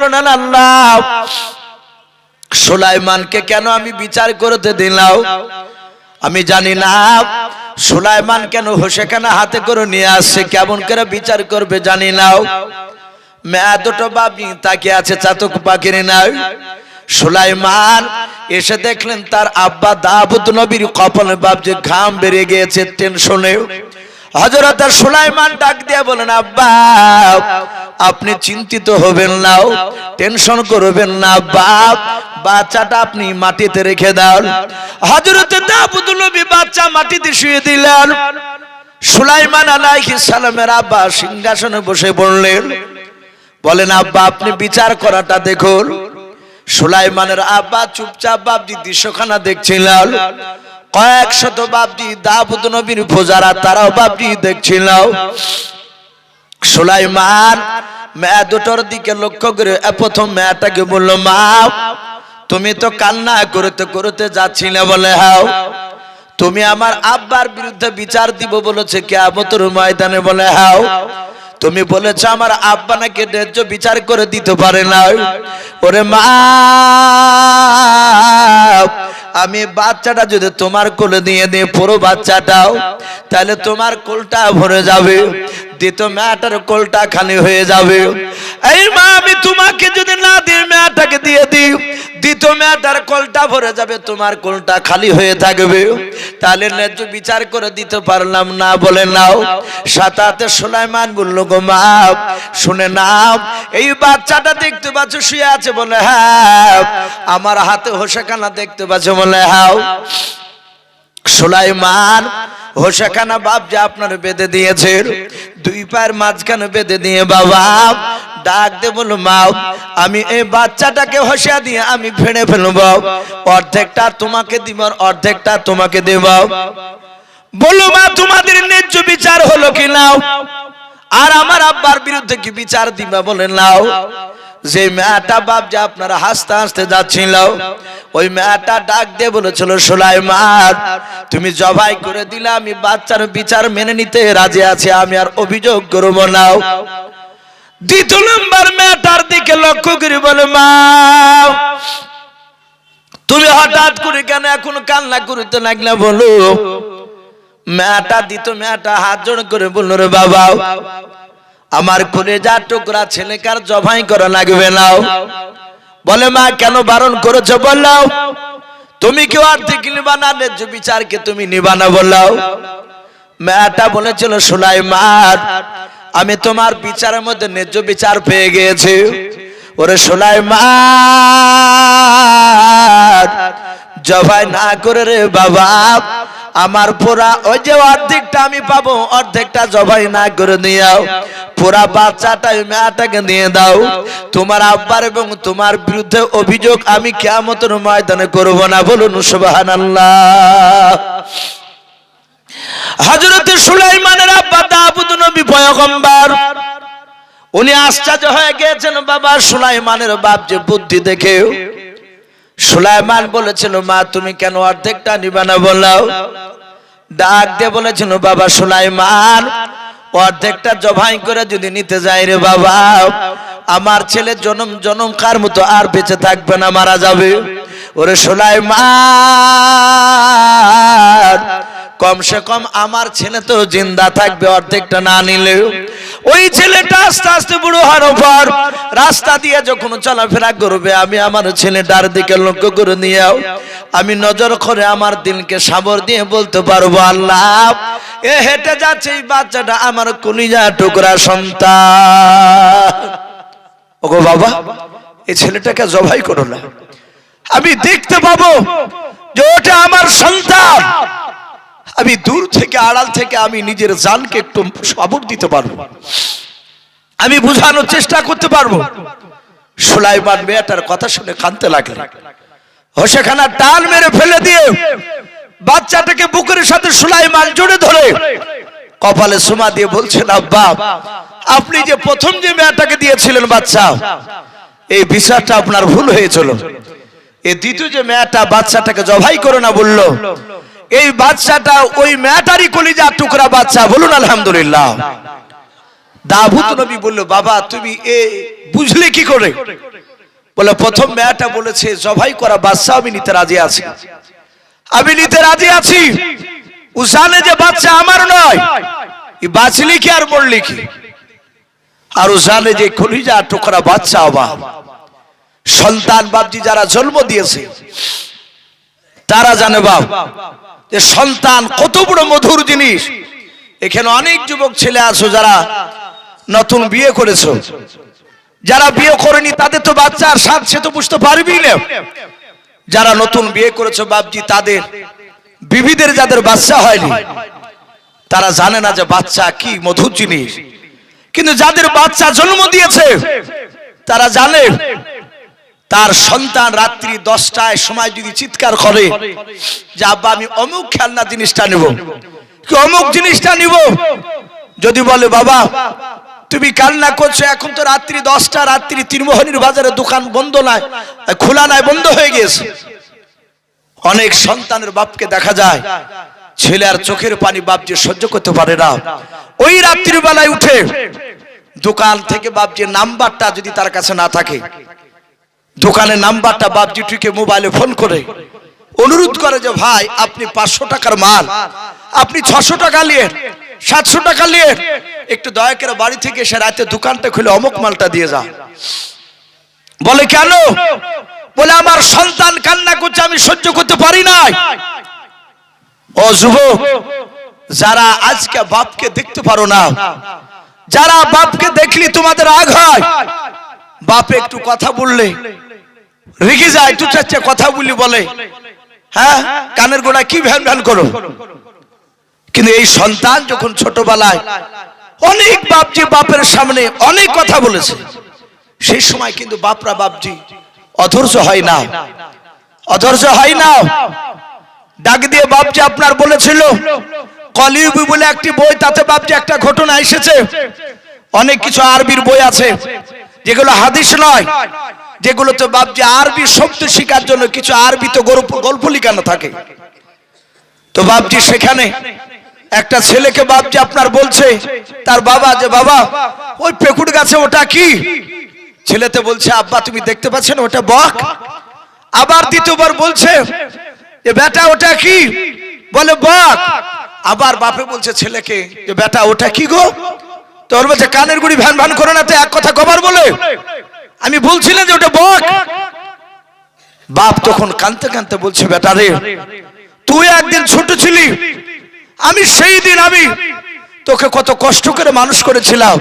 আল্লাহ সুলাইমানকে কেন আমি বিচার করতে দিলাম? আমি জানি না সুলাইমান কেন হোসেখানা হাতে করে নিয়ে আসছে, কেমন করে বিচার করবে জানি না। মেয়া দুটো বাবি তাকে আছে চাতক পাখির নাই। সুলাইমান এসে দেখলেন তার আব্বা দাউদ নবীর কপালে বাবজি ঘাম বেরিয়ে গিয়েছে টেনশনে। হযরত সুলাইমান ডাক দিয়ে বলেন, আব্বা আপনি চিন্তিত হবেন না, টেনশন করবেন না, বাপ বাচ্চাটা আপনি মাটিতে রেখে দাও। হযরত দাউদ নবী বাচ্চা মাটিতে শুয়ে দিলেন। সুলাইমান আলাইহিস সালামের আব্বা সিংহাসনে বসে পড়লেন। বলেন, আব্বা আপনি বিচার করাটা দেখুন। সুলাইমানের আব্বা চুপচাপ বাবজি দৃশ্যখানা দেখছিলেন। কয়েক শত বাবজি দাউদ নবীর প্রজারা তারাও বাবজি দেখছিল। সুলাইমান মেয়ে দুটোর দিকে লক্ষ্য করে প্রথম মেয়েটাকে বলল, মা তুমি তো কান্না করতে করতে যাচ্ছিলে, বলে হাও তুমি আমার আব্বার বিরুদ্ধে বিচার দিব বলেছে কিয়ামতের ময়দানে, বলে হাও তুমি বলেছ আমার আব্বা নাকি ন্যায্য বিচার করে দিতে পারে না। ওরে মা আমি বাচ্চাটা যদি তোমার কোলে দিয়ে দিই পুরো বাচ্চাটাও, তাহলে তোমার কোলটা ভরে যাবে, দ্বিতীয় মেয়েটার কোলটা খালি হয়ে যাবে। এই মা আমি তোমাকে যদি না দিই মেয়েটাকে দিয়ে দিই, দ্বিতীয় মেয়েটার কোলটা ভরে যাবে, তোমার কোলটা খালি হয়ে থাকবে, তাহলে ন্যায্য বিচার করে দিতে পারলাম না, বলে নাও। সাথে সুলাইমান বলল, গো মা শুনে নাও, এই বাচ্চাটা দেখতে পাচ্ছ শুয়ে আছে, বলে হ্যাঁ। আমার হাতে হোসেখানা দেখতে পাচ্ছ, বলে হ্যাঁ। সুলাইমান হোসেখানা বাপ যে আপনার বেঁধে দিয়েছে, দুই পায়ের মাঝখানে বেঁধে দিয়ে বাবা ডাক দে, বলো মা আমি এই বাচ্চাটাকে হোসা দিয়ে আমি ভেড়ে ফেলব, অর্ধেকটা তোমাকে দিব অর্ধেকটা তোমাকে দেব। বলো মা তোমাদের ন্যায্য বিচার হলো কি নাও, আর আমার আব্বার বিরুদ্ধে কি বিচার দিবা, বলে নাও। যে মেয়েটা বাপ যে আপনারা হাসতে হাসতে যাচ্ছিল, ওই মেয়েটা ডাক দিয়ে বলেছিল, সুলাইমান তুমি জবাই করে দিলে আমি বাচ্চার বিচার মেনে নিতে রাজি আছি, আমি আর অভিযোগ করব না। দ্বিতীয় নম্বর মেয়েটার দিকে লক্ষ্য করে বলে, মা তুমি হঠাৎ করে কেন এখন কান্না করতে লাগলে, বলো। মেয়েটা দ্বিতীয় মেয়েটা হাত জোড় করে বলল, রে বাবা আমার কলেজা টুকরা ছেলেকার জবাই করা লাগবে না। বলে, মা কেন বারণ করেছো, বললাও তুমি কি অর্ধেক নিবা না ন্যায্য বিচারকে তুমি নিবা না, বললাও। মেয়েটা বলেছিল, সুলাইমান আমি তোমার বিচারের মধ্যে ন্যায্য বিচার পেয়ে গিয়েছি। ওরে সুলাইমান জবাই না করে রে বাবা আমার পুরা ওই যে অর্ধেকটা আমি পাবো, অর্ধেকটা জবাই না করে দিও, পুরা বাচ্চাটা মেয়েটাকে দিয়ে দাও। তোমার আব্বার এবং তোমার বিরুদ্ধে অভিযোগ আমি কিয়ামতের ময়দানে করব না, বলুন সুবহানাল্লাহ। হযরত সুলাইমানের আব্বা দাউদ নবী পয়গম্বর, উনি আশ্চর্য হয়ে গিয়েছেন বাবা সুলাইমানের বাপ যে বুদ্ধি দেখে। সুলাইমান বলেছিল, মা তুমি কেন অর্ধেকটা নিবা না, বললাও। ডাক দিয়ে বলেছিল, বাবা সুলাইমান অর্ধেকটা জবাই করে যদি নিতে যাই রে বাবা আমার ছেলে জনম জনমকার মতো আর বেঁচে থাকবে না, মারা যাবে। ওরে সুলাইমান কমসে কম আমার ছেলে তো জিন্দা থাকবে অর্ধেকটা না নিলেও। ওই ছেলেটা আস্তে আস্তে বুড়ো হওয়ার পর রাস্তা দিয়ে যখন চলাফেরা করবে, আমি আমার ছেলেটার দিকে লক্ষ্য করে নিয়েও আমি নজর করে আমার দিলকে সাবর দিয়ে বলতে পারবো, আল্লাহ এ হেঁটে যাচ্ছে এই বাচ্চাটা আমার কলিজা টুকরা সন্তান। ওগো বাবা এই ছেলেটাকে জবাই করো না, আমি দেখতে পাবো যে ওটা আমার সন্তান। আমি দূর থেকে আড়াল থেকে আমি নিজের জানকে একটু খবর দিতে পারবো, আমি বুঝানোর চেষ্টা করতে পারবো। সুলাইমান মেয়েটার কথা শুনে কাঁদতে লাগলেন। হোসেখানা টান মেরে ফেলে দিয়ে বাচ্চাটাকে বুকের সাথে সুলাইমান জড়ে ধরে কপালে সুমা দিয়ে বলছেন, আব্বা আপনি যে প্রথম যে মেয়েটাকে দিয়েছিলেন বাচ্চা, এই বিচারটা আপনার ভুল হয়েছিল। এই দ্বিতীয় যে মেয়েটা বাচ্চাটাকে জবাই করে না বললো, এই বাচ্চাটা ওই মেয়েটারই কলিজা টুকরা বাচ্চা, বলুন আলহামদুলিল্লাহ। দাউদ নবী বলল, বাবা তুমি এ বুঝলে কি করে? বলে, প্রথম মেয়েটা বলেছে জবাই করা বাচ্চা আমি নিতে রাজি আছি, আমি নিতে রাজি আছি। ও জানে যে বাচ্চা আমার নয়, বাঁচলি কি আর মরলি কি, আর ও জানে যে কলিজা টুকরা বাচ্চা অবাক সন্তান বাপজি যারা জন্ম দিয়েছে তারা জানে বাপ যে সন্তান কত বড় মধুর জিনিস। এখানে অনেক যুবক ছেলে আছো যারা নতুন বিয়ে করেছো, যারা বিয়ে করেনি তাদের তো বাচ্চার স্বাদ সে তো বুঝতে পারবি না। যারা নতুন বিয়ে করেছো বাপজি, তাদের বিবিদের যাদের বাচ্চা হয়নি তারা জানে না যে বাচ্চা কি মধুর জিনিস। কিন্তু যাদের বাচ্চা জন্ম দিয়েছে তারা জানে তার সন্তান রাত্রি 10টায় সময় যদি চিৎকার করে যে আব্বা আমি অমুক খেলনা জিনিসটা নেব, কি অমুক জিনিসটা নিব, যদি বলে বাবা তুমি কান্না করছো এখন তো রাত্রি 10টা, রাত্রি ত্রিমোহনীর বাজারে দোকান বন্ধ নাই, খোলা নাই, বন্ধ হয়ে গেছে। অনেক সন্তানের বাপকে দেখা যায় ছেলে আর চোখের পানি বাপ যে সহ্য করতে পারে না, ওই রাত্রির বেলায় উঠে দোকান থেকে বাপজির নাম্বারটা যদি তার কাছে না থাকে, দোকানের নাম্বারটা বাপজিটিকে মোবাইলে ফোন করে অনুরোধ করে যে ভাই আপনি 500 টাকার মাল আপনি 600 টাকা নিয়ে 700 টাকা নিয়ে একটু দয়া করে বাড়ি থেকে এসে রাতে দোকানটা খুলে অমুক মালটা দিয়ে যা। বলে কেন? বলে আমার সন্তান কান্না করছে, আমি সহ্য করতে পারি না। ও যুবক, যারা আজকে বাপকে দেখতে পারো না, যারা বাপকে দেখলি তোমাদের রাগ হয়, বাপ একটু কথা বললে রেগে যায়, দু চারটে কথা বলি বলে হ্যাঁ কানের গোড়া কি ভ্যান ভ্যান করো। কিন্তু এই সন্তান যখন ছোটবেলায় অনেক বাপজি বাপের সামনে অনেক কথা বলেছে, সেই সময় কিন্তু বাপরা বাপজি অধৈর্য হয় না, অধৈর্য হয় না। ডাক দিয়ে বাপজি আপনার বলেছিল কলিউবি বলে একটি বই, তাতে বাপজি একটা ঘটনা এসেছে। অনেক কিছু আরবির বই আছে যেগুলো হাদিস নয়, যেগুলো তো বাপজি আরবি শব্দ শেখার জন্য কিছু আরবি তো গল্প লিখানো থাকে। তো বাপজি সেখানে একটা ছেলেকে বাপজি আপনার বলছে তার বাবা যে বাবা ওই পেকুড় গাছে ওটা কি? ছেলেতে বলছে আব্বা তুমি দেখতে পাচ্ছেন ওটা বক। আবার দ্বিতীয়বার বলছে যে বেটা ওটা কি? বলে বক। আবার বাপে বলছে ছেলেকে যে বেটা ওটা কি গো? তোর বলছে কানের গুড়ি ভ্যান ভ্যান করে না তো এক কথা কবার বলে, আমি বলছিলাম যে ওটা বক। বাপ তখন কাঁদতে কাঁদতে বলছে বেটা রে তুই একদিন ছোট ছিলি, আমি সেই দিন আমি তোকে কত কষ্ট করে মানুষ করেছিলাম,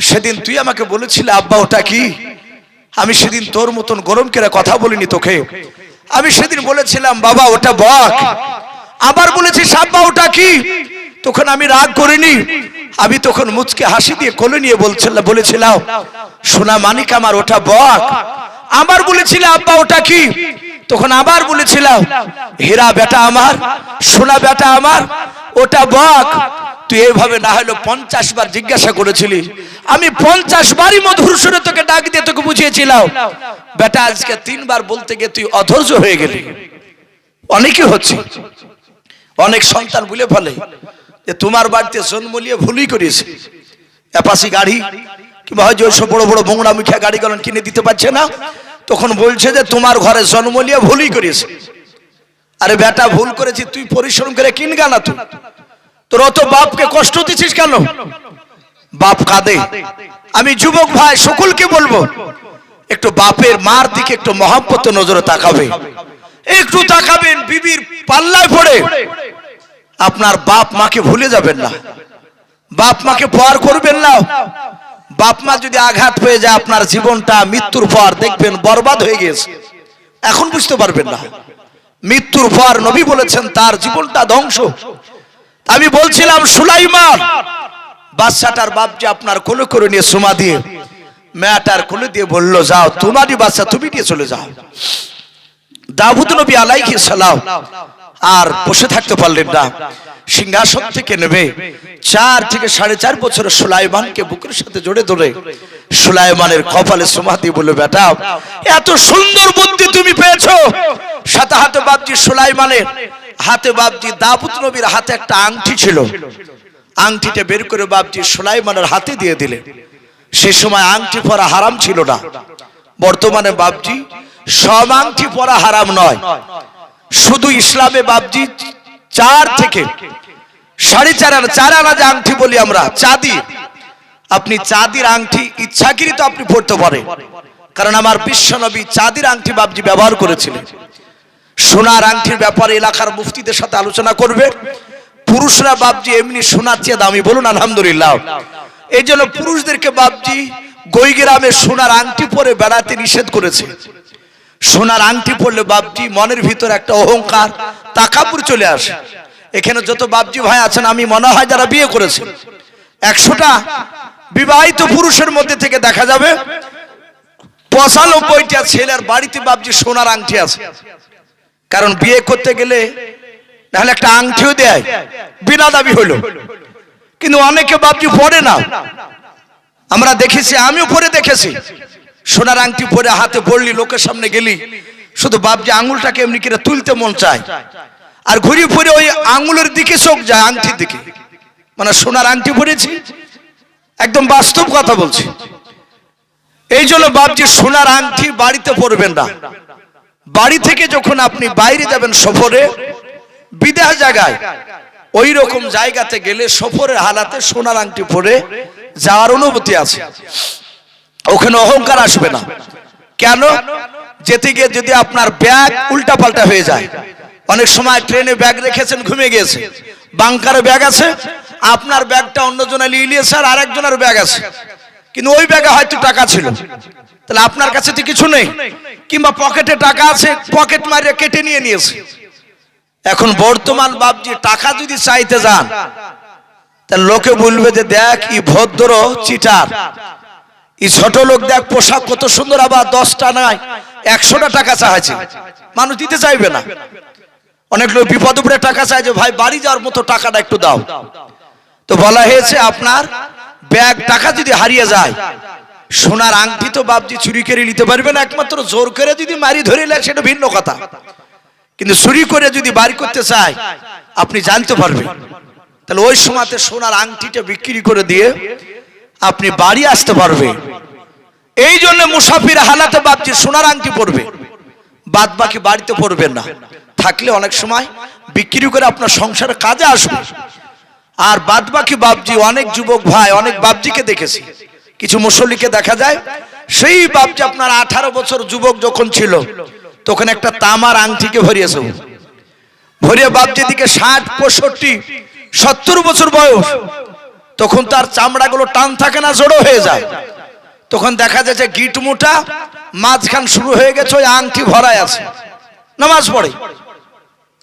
সেদিন তুই আমাকে বলেছিলে আব্বা ওটা কি? আমি সেদিন তোর মতন গরম করে কথা বলিনি তোকে, আমি সেদিন বলেছিলাম বাবা ওটা বক। আবার বলেছিস আব্বা ওটা কি? তখন আমি রাগ করিনি, আমি তখন মুচকে হাসি দিয়ে কোলে নিয়ে বলেছিলাম সোনা মানিক আমার ওটা বক। আবার বলেছিলাম আব্বা ওটা কি? তখন আবার বলেছিলাম হীরা বেটা আমার, সোনা বেটা আমার ওটা বক। তুই এইভাবে না হলো 50 বার জিজ্ঞাসা করেছিলি, আমি 50 বারই মধুর সুরে তোকে ডাক দিয়ে তোকে বুঝিয়েছিলাম। বেটা আজকে 3 বার বলতে গিয়ে তুই অধৈর্য হয়ে গেলি। অনেকে হচ্ছে অনেক সন্তান বলে ফেলে যে তোমার বাড়িতে জন্ম নিয়ে ভুলই করেছে, অ্যাপাসি গাড়ি কিংবা হয়তো ওইসব বড় বড় বোংড়া মুখা গাড়িগুলো কিনে দিতে পারছে না, তখন বলছে যে তোমার ঘরে জন্ম নিয়ে ভুলই করেছে। আরে বেটা ভুল করেছি তুই পরিশ্রম করে কিনগা না, তুই তোর অত বাপকে কষ্ট দিচ্ছিস কেন? বাপ কাঁদে। আমি যুবক ভাই সকলকে বলবো একটু বাপের মার দিকে একটু মহব্বত নজরে তাকাবে, একটু তাকাবেন। বিবির পাল্লায় পড়ে আপনার বাপ মাকে ভুলে যাবেন না, বাপ মাকে পর করবেন না। বাপ মা যদি আঘাত পেয়ে যায় আপনার জীবনটা মৃত্যুর পর দেখবেন বরবাদ হয়ে গেছে, এখন বুঝতে পারবেন না। মৃত্যুর পর নবী বলেছেন তার জীবনটা ধ্বংস। আমি বলছিলাম সুলাইমান বাচ্চাটার বাপ যে আপনার কোলে করে নিয়ে সুমা দিয়ে মেয়েটার কোলে দিয়ে বললো যাও তোমারই বাচ্চা তুমি নিয়ে চলে যাও। দাউদ নবী আলাইহিস সালাম আর বসে থাকতে পারলেন না, সিংহাসন থেকে নেমে 4 থেকে 4.5 বছরের সুলাইমানকে বুকের সাথে জড়ে ধরে সুলাইমানের কপালে সুমা দিয়ে বলল বেটা এত সুন্দর বুদ্ধি তুমি পেয়েছো। সাথে হাতে বাপজি সুলাইমানের হাতে বাপজি দাউদ নবীর হাতে একটা আংটি ছিল, আংটিটা বের করে বাপজি সুলাইমানের হাতে দিয়ে দিলেন। সে সময় আংটি পরা হারাম ছিল না। বর্তমানে বাপজি সব আংটি পরা হারাম নয়, শুধু ইসলামে বাপজি 4 থেকে 4.5 আনা 4 আনা যে আংটি বলি আমরা, চাঁদি, আপনি চাঁদির আংটি ইচ্ছাকৃত আপনি পড়তে পারেন, কারণ আমার বিশ্বনবী চাঁদির আংটি বাপজি ব্যবহার করেছিলেন। সোনার আংটির ব্যাপারে এলাকার মুফতিদের সাথে আলোচনা করবে। পুরুষরা বাপজি এমনি সোনার চেয়ে দামি, বলুন আলহামদুলিল্লাহ। এই জন্য পুরুষদেরকে বাপজি গৈগ্রামে সোনার আংটি পরে বেড়াতে নিষেধ করেছে। সোনার আংটি পরলে বাপজি মনের ভিতর একটা অহংকার, তাকাব্বুর চলে আসে। এখানে যত বাপজি ভাই আছেন, আমি মনে হয় যারা বিয়ে করেছে 100টা বিবাহিত পুরুষের মধ্যে থেকে দেখা যাবে 95টা ছেলের বাড়িতে বাপজি সোনার আংটি আছে। কারণ বিয়ে করতে গেলে নাহলে একটা আংটিও দেয়, বিনা দাবি হলো। কিন্তু অনেকে বাপজি পরে না, আমরা দেখেছি, আমিও পরে দেখেছি। সোনার আংটি পরে হাতে পড়লি, লোকের সামনে গেলি, শুধু বাপজি আঙুলটাকে এমনি করে তুলতে মন চায়, আর ঘুরি ফিরে ওই আঙুলের দিকে চোখ যায়, আংটির দিকে। মানে সোনার আংটি পরেছি, একদম বাস্তব কথা বলছি। এই জন্য বাপজি সোনার আংটি বাড়িতে পরবেন না। বাড়ি থেকে যখন আপনি বাইরে যাবেন সফরে, বিদেশ জায়গায়, ওই রকম জায়গাতে গেলে সফরের হালাতে সোনার আংটি পরে যাওয়ার অনুমতি আছে। ওখানে অহংকার আসবে না। কেন? যেতে গিয়ে যদি আপনার ব্যাগ উল্টা পাল্টা হয়ে যায়, অনেক সময় ট্রেনে ব্যাগ রেখেছেন, ঘুমিয়ে গিয়েছে, বাংকারে ব্যাগ আছে, আপনার ব্যাগটা অন্যজনে নিয়ে নিয়েছে, আর আরেকজনের ব্যাগ আছে, কিন্তু ওই ব্যাগে হয়তো টাকা ছিল, তাহলে আপনার কাছে তো কিছু নেই, কিংবা পকেটে টাকা আছে, পকেট মারিয়ে কেটে নিয়ে নিয়েছে। এখন বর্তমান বাপজি টাকা যদি চাইতে যান, তাহলে লোকে বলবে যে দেখ ই ভদ্র চিটার, ই ছোট লোক, দেখ পোশাক কত সুন্দর, আবার 10টা নয় 100টা টাকা চাইছে, মানুষ দিতে চাইবে না। অনেক লোক বিপদ উপরে টাকা চায় যে ভাই বাড়ি যাওয়ার মতো টাকাটা একটু দাও। তো বলা হয়েছে আপনার ব্যাগ টাকা যদি হারিয়ে যায়, সোনার আংটি তো বাপজি চুরি করে নিতে পারবে না, একমাত্র জোর করে যদি মারি ধরে নেয় সেটা ভিন্ন কথা, কিন্তু চুরি করে যদি বাড়ি করতে চায় আপনি জানতে পারবেন। তাহলে ওই সময়তে সোনার আংটিটা বিক্রি করে দিয়ে আপনি বাড়ি আসতে পারবে। এই জন্য মুসাফির হালাতে বাপজি সোনার আংটি পরবে, বাদ বাকি বাড়িতে পরবেন না। থাকলে অনেক সময় বিক্রি করে আপনার সংসারের কাজে আসবে। আর বাদ বাকি বাপজি, অনেক যুবক ভাই, অনেক বাপজিকে দেখেছি, কিছু মুসল্লিকে দেখা যায়, সেই বাপজি আপনার 18 বছর যুবক যখন ছিল তখন একটা তামার আংটিকে ভরিয়েছে, ভরিয়ে বাপজি দিকে 60, 65, 70 বছর বয়স, তখন তার চামড়াগুলো টান থাকে না, জড়ো হয়ে যায়। তখন দেখা যায় যে গিট মোটা, মাঝখান শুরু হয়ে গেছে, ওই আংটি ভরায় আছে, নামাজ পড়ে।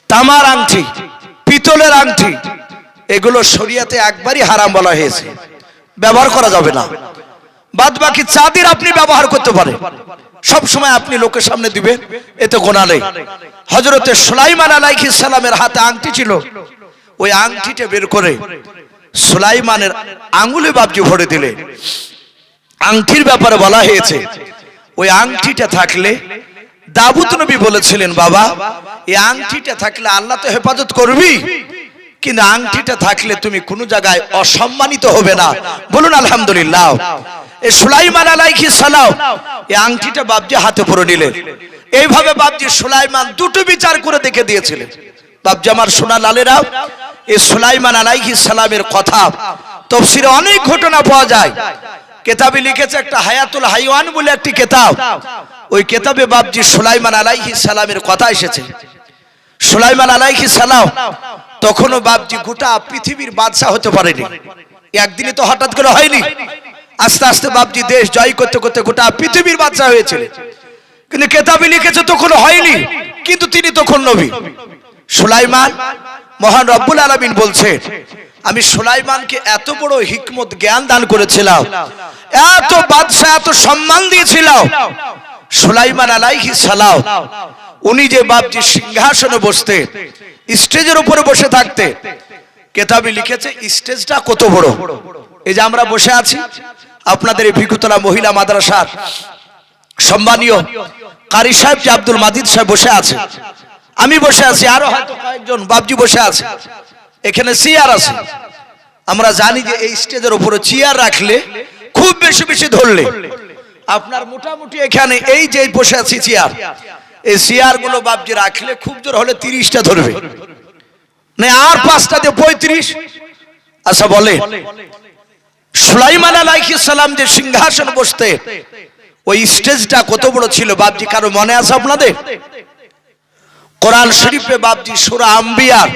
তামার আংটি, পিতলের আংটি, এগুলো শরিয়াতে একবারই হারাম বলা হয়েছে, ব্যবহার করা যাবে না। বাদ বাকি চাঁদির আপনি ব্যবহার করতে পারেন, সব সময় আপনি লোকের সামনে দিবেন, এতে গোনা নেই। হযরতে সুলাইমান আলাইহিস সালামের হাতে আংটি ছিল, ওই আংটিটা বের করে সুলাইমানের আঙ্গুলে বাপজি ভরে দিলে। আংটির ব্যাপারে বলা হয়েছে, ওই আংটিটা থাকলে দাউদ নবী বলেছিলেন, বাবা এই আংটিটা থাকলে আল্লাহ তো হেফাজত করবি, কিন্তু আংটিটা থাকলে তুমি কোন জায়গায় অসম্মানিত হবে না, বলুন আলহামদুলিল্লাহ। এই সুলাইমান আলাইহিস সালাম এই আংটিটা বাপজি হাতে পরে নিলেন। এইভাবে বাপজি সুলাইমান দুটো বিচার করে দেখে দিয়েছিলেন। বাপজি আমার সোনা লালেরা, এই সুলাইমান আলাইহিস সালামের কথা তাফসীরে অনেক ঘটনা পাওয়া যায়। কিতাবে লিখেছে একটা হায়াতুল হাইওয়ান বলে একটি কিতাব, ওই কিতাবে বাপজি সুলাইমান আলাইহিস সালামের কথা এসেছে। সুলাইমান আলাইহিস সালাম তখনও বাপজি গোটা পৃথিবীর বাদশা হতে পারেনি, একদিনে তো হঠাৎ করে হয়নি, আস্তে আস্তে বাপজি দেশ জয় করতে করতে গোটা পৃথিবীর বাদশা হয়েছিল। কিন্তু কিতাবে লিখেছে তখন হয়নি, কিন্তু তিনি তখন নবী। সুলাইমান, মহান রব্বুল আলামিন বলছে, আমি সুলাইমানকে এত বড় হিকমত জ্ঞান দান করেছিলাম, এত বাদশা এত সম্মান দিয়েছিলাম। সুলাইমান আলাইহিস সালাম উনি যে বাপজি সিংহাসনে বসতে, স্টেজের উপরে বসে থাকতে, কিতাবে লিখেছে স্টেজটা কত বড়। এই যে আমরা বসে আছি, আপনাদের এই ভিকুতলা মহিলা মাদ্রাসার সম্মানীয় কারি সাহেব যে আব্দুল মাজিদ সাহেব বসে আছে, আমি বসে আছি, আরো হয়তো কয়েকজন বাপজি বসে আছে, এখানে চেয়ার আছে, আমরা জানি যে এই স্টেজের উপরে চেয়ার রাখলে খুব বেশি বেশি ধরলে আপনার মোটামুটি এখানে এই যে বসে আছি চেয়ার, এই চেয়ার গুলো বাপজি রাখলে খুব জোর হলে 30টা ধরবে না, আর 5টা দিয়ে 35। আচ্ছা বলে সুলাইমান আলাইহিস সালাম যে সিংহাসন বসতে ওই স্টেজটা কত বড় ছিল বাপজি, কারো মনে আছে আপনাদের? কোরআন শরীফে বাপজি সূরা আম্বিয়ার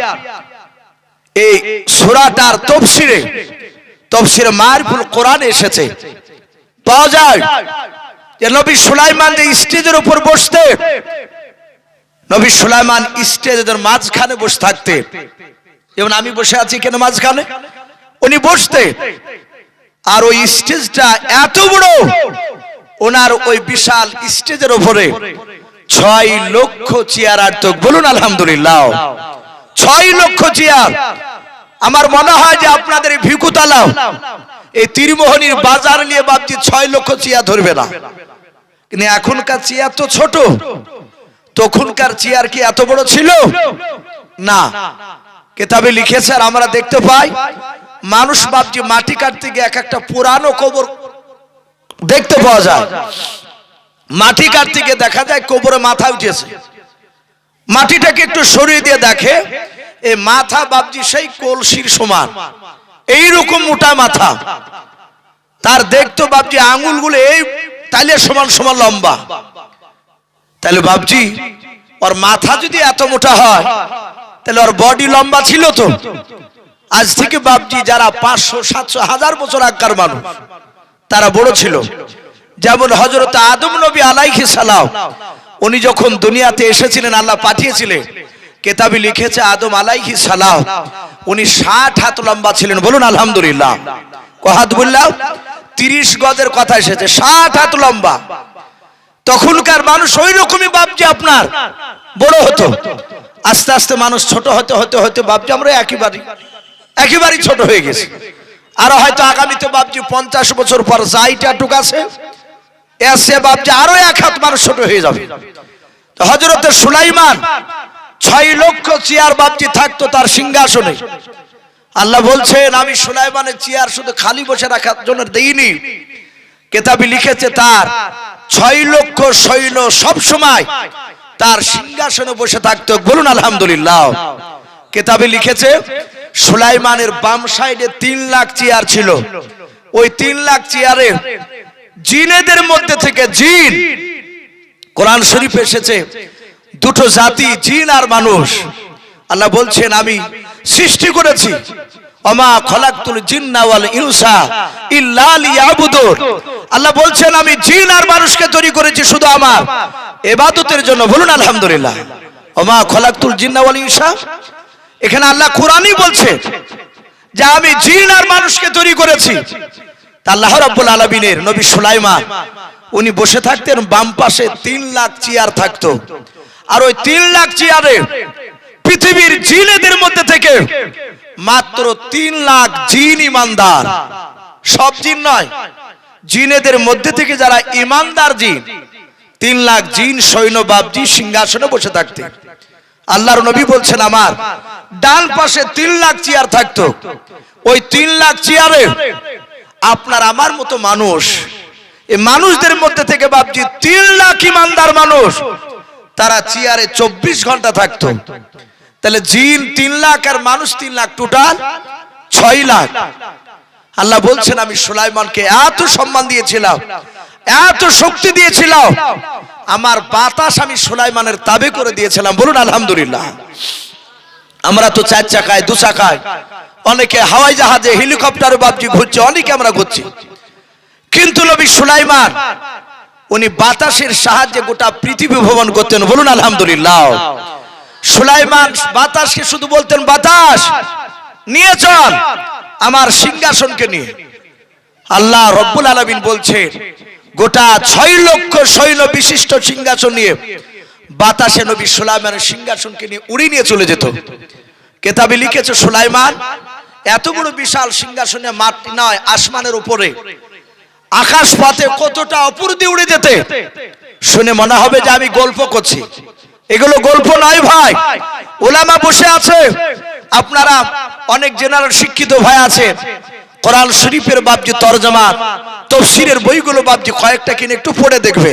এই সূরাটার তফসিরে মারিফুল কোরআন এসেছে, পাওয়া যায় যে নবী সুলাইমান যে স্টেজের উপর বসতে, নবী সুলাইমান স্টেজের মাঝখানে বসে থাকতে, যেমন আমি বসে আছি কেন মাঝখানে, উনি বসতে। আর ওই স্টেজটা এত বড়, ওনার ওই বিশাল স্টেজের উপরে 6 লক্ষ চেয়ার আর তো বলুন আলহামদুলিল্লাহ, 6 লক্ষ চেয়ার। আমার মনে হয় যে আপনাদের এই ভিকুতালা এই তীরমোহনীর বাজার নিয়ে বাপজি 6 লক্ষ চেয়ার ধরবে না, কিন্তু এখনকার চেয়ার তো ছোট, তখনকার চেয়ার কি এত বড় ছিল না। কিতাবে লিখেছে আর আমরা দেখতে পাই মানুষ বাপজি মাটি কাটতে গিয়ে এক একটা পুরানো কবর দেখতে পাওয়া যায়, মাটি কাটতে গিয়ে দেখা যায় কবরে মাথা উঠেছে, মাটিটাকে একটু সরিয়ে দিয়ে দেখে এই মাথা বাপজি সেই কলসির সমান, এইরকম মোটা মাথা, তার দেখতো বাপজি আঙ্গুলগুলো এই তালে সমান সমান লম্বা। তাহলে বাপজি ওর মাথা যদি এত মোটা হয় তাহলে ওর বডি লম্বা ছিল তো। আজ থেকে বাপজি যারা 500, 700, 1000 বছর আগকার মানুষ তারা বড় ছিল। যেমন হযরত আদম নবী আলাইহিস সালাম, উনি যখন দুনিয়াতে এসেছিলেন আল্লাহ পাঠিয়েছিলেন, কিতাবে লিখেছে আদম আলাইহিস সালাম উনি 60 হাত লম্বা ছিলেন, বলুন আলহামদুলিল্লাহ। কহাত বললাম 30 গজের কথা এসেছে, 60 হাত লম্বা। তখনকার মানুষ ওই রকমই বাপজি আপনার বড় হতো। আস্তে আস্তে মানুষ ছোট হতে হতে হতে বাপজি আমরা একেবারেই ছোট হয়ে গেছি। আর হয়তো আগামীতে বাপজি 50 বছর পর যাইটা টুক আছে এসে বাপজি আরো 1 হাত মানুষ ছোট হয়ে যাবে। তো হযরত সুলাইমান 6 লক্ষ চেয়ার বাপজি থাকতো তার সিংহাসনে। আল্লাহ বলছেন আমি সুলাইমানের চেয়ার শুধু খালি বসে রাখার জন্য দেইনি, কিতাবে লিখেছে তার 6 লক্ষ সৈন্য সব সময় তার সিংহাসনে বসে থাকতো, বলুন আলহামদুলিল্লাহ। কিতাবে লিখেছে সুলাইমানের বাম সাইডে 3 লাখ চেয়ার ছিল, ওই 3 লাখ চেয়ারে জিনেদের মধ্যে থেকে জিন, কোরআন শরীফে এসেছে 2টো জাতি জিন আর মানুষ। আল্লাহ বলছেন আমি সৃষ্টি করেছি, ওমা খলাকতুল জিন্না ওয়াল ইনসা ইল্লা লিয়াবুদুন। আল্লাহ বলছেন আমি জিন আর মানুষকে তৈরি করেছি শুধু আমার ইবাদতের জন্য, বলুন আলহামদুলিল্লাহ। ওমা খলাকতুল জিন্না ওয়াল ইনসা, এখানে আল্লাহ কোরআনই বলছে যে আমি জিন আর মানুষকে তৈরি করেছি। তা আল্লাহ রাব্বুল আলামিনের নবী সুলাইমান উনি বসে থাকতেন, বাম পাশে 3 লাখ চেয়ার থাকতো। আর ওই 3 লাখ চেয়ারে পৃথিবীর জিনেদের মধ্যে থেকে মাত্র 3 লাখ জিন ইমানদার, সব জিন নয়, জিনেদের মধ্যে থেকে যারা ইমানদার জিন 3 লাখ জিন সৈন্য বাপজি সিংহাসনে বসে থাকতেন। আল্লাহর নবী বলছেন আমার ডান পাশে 3 লাখ চেয়ার থাকতো, ওই 3 লাখ চেয়ারে আপনার আমার মতো মানুষ, এই মানুষদের মধ্যে থেকে বাপজি 3 লাখ ইমানদার মানুষ তারা চেয়ারে 24 ঘন্টা থাকতো। তাহলে জিন 3 লাখ আর মানুষ 3 লাখ, টোটাল 6 লাখ। আল্লাহ বলছেন আমি সুলাইমানকে এত সম্মান দিয়েছিলাম, এত শক্তি দিয়েছিলাম, আমার বাতাস আমি সুলাইমানের তাবে করে দিয়েছিলাম, বলুন আলহামদুলিল্লাহ। আমরা তো 4 চাকায় 2 চাকায়, অনেকে হাওয়াই জাহাজে হেলিকপ্টারে বাপজি ঘুরছে, অনেকে আমরা ঘুরছি, কিন্তু নবী সুলাইমান উনি বাতাসের সাহায্যে গোটা পৃথিবী ভ্রমণ করতেন, বলুন আলহামদুলিল্লাহ। সুলাইমান বাতাসকে শুধু বলতেন বাতাস নিয়ে চল আমার সিংহাসনকে নিয়ে। আল্লাহ রব্বুল আলামিন বলছেন গোটা 6 লক্ষ সৈন্য বিশিষ্ট সিংহাসন নিয়ে বাতাসে নবী সুলাইমানের সিংহাসনকে নিয়ে উড়ে নিয়ে চলে যেত। কিতাবে লিখেছে সুলাইমান এত বড় বিশাল সিংহাসনে মাটি নয়, আসমানের উপরে আকাশ পথে কতটা উপর দিয়ে উড়ে যেতে, শুনে মনে হবে যে আমি গল্প করছি, এগুলো গল্প নয় ভাই। উলামা বসে আছে আপনারা অনেক জেনারেল শিক্ষিত ভাই আছে, কোরআন শরীফের বাবজি তরজমা তাফসীরের বইগুলো বাবজি কয়েকটা কিনে একটু পড়ে দেখবে।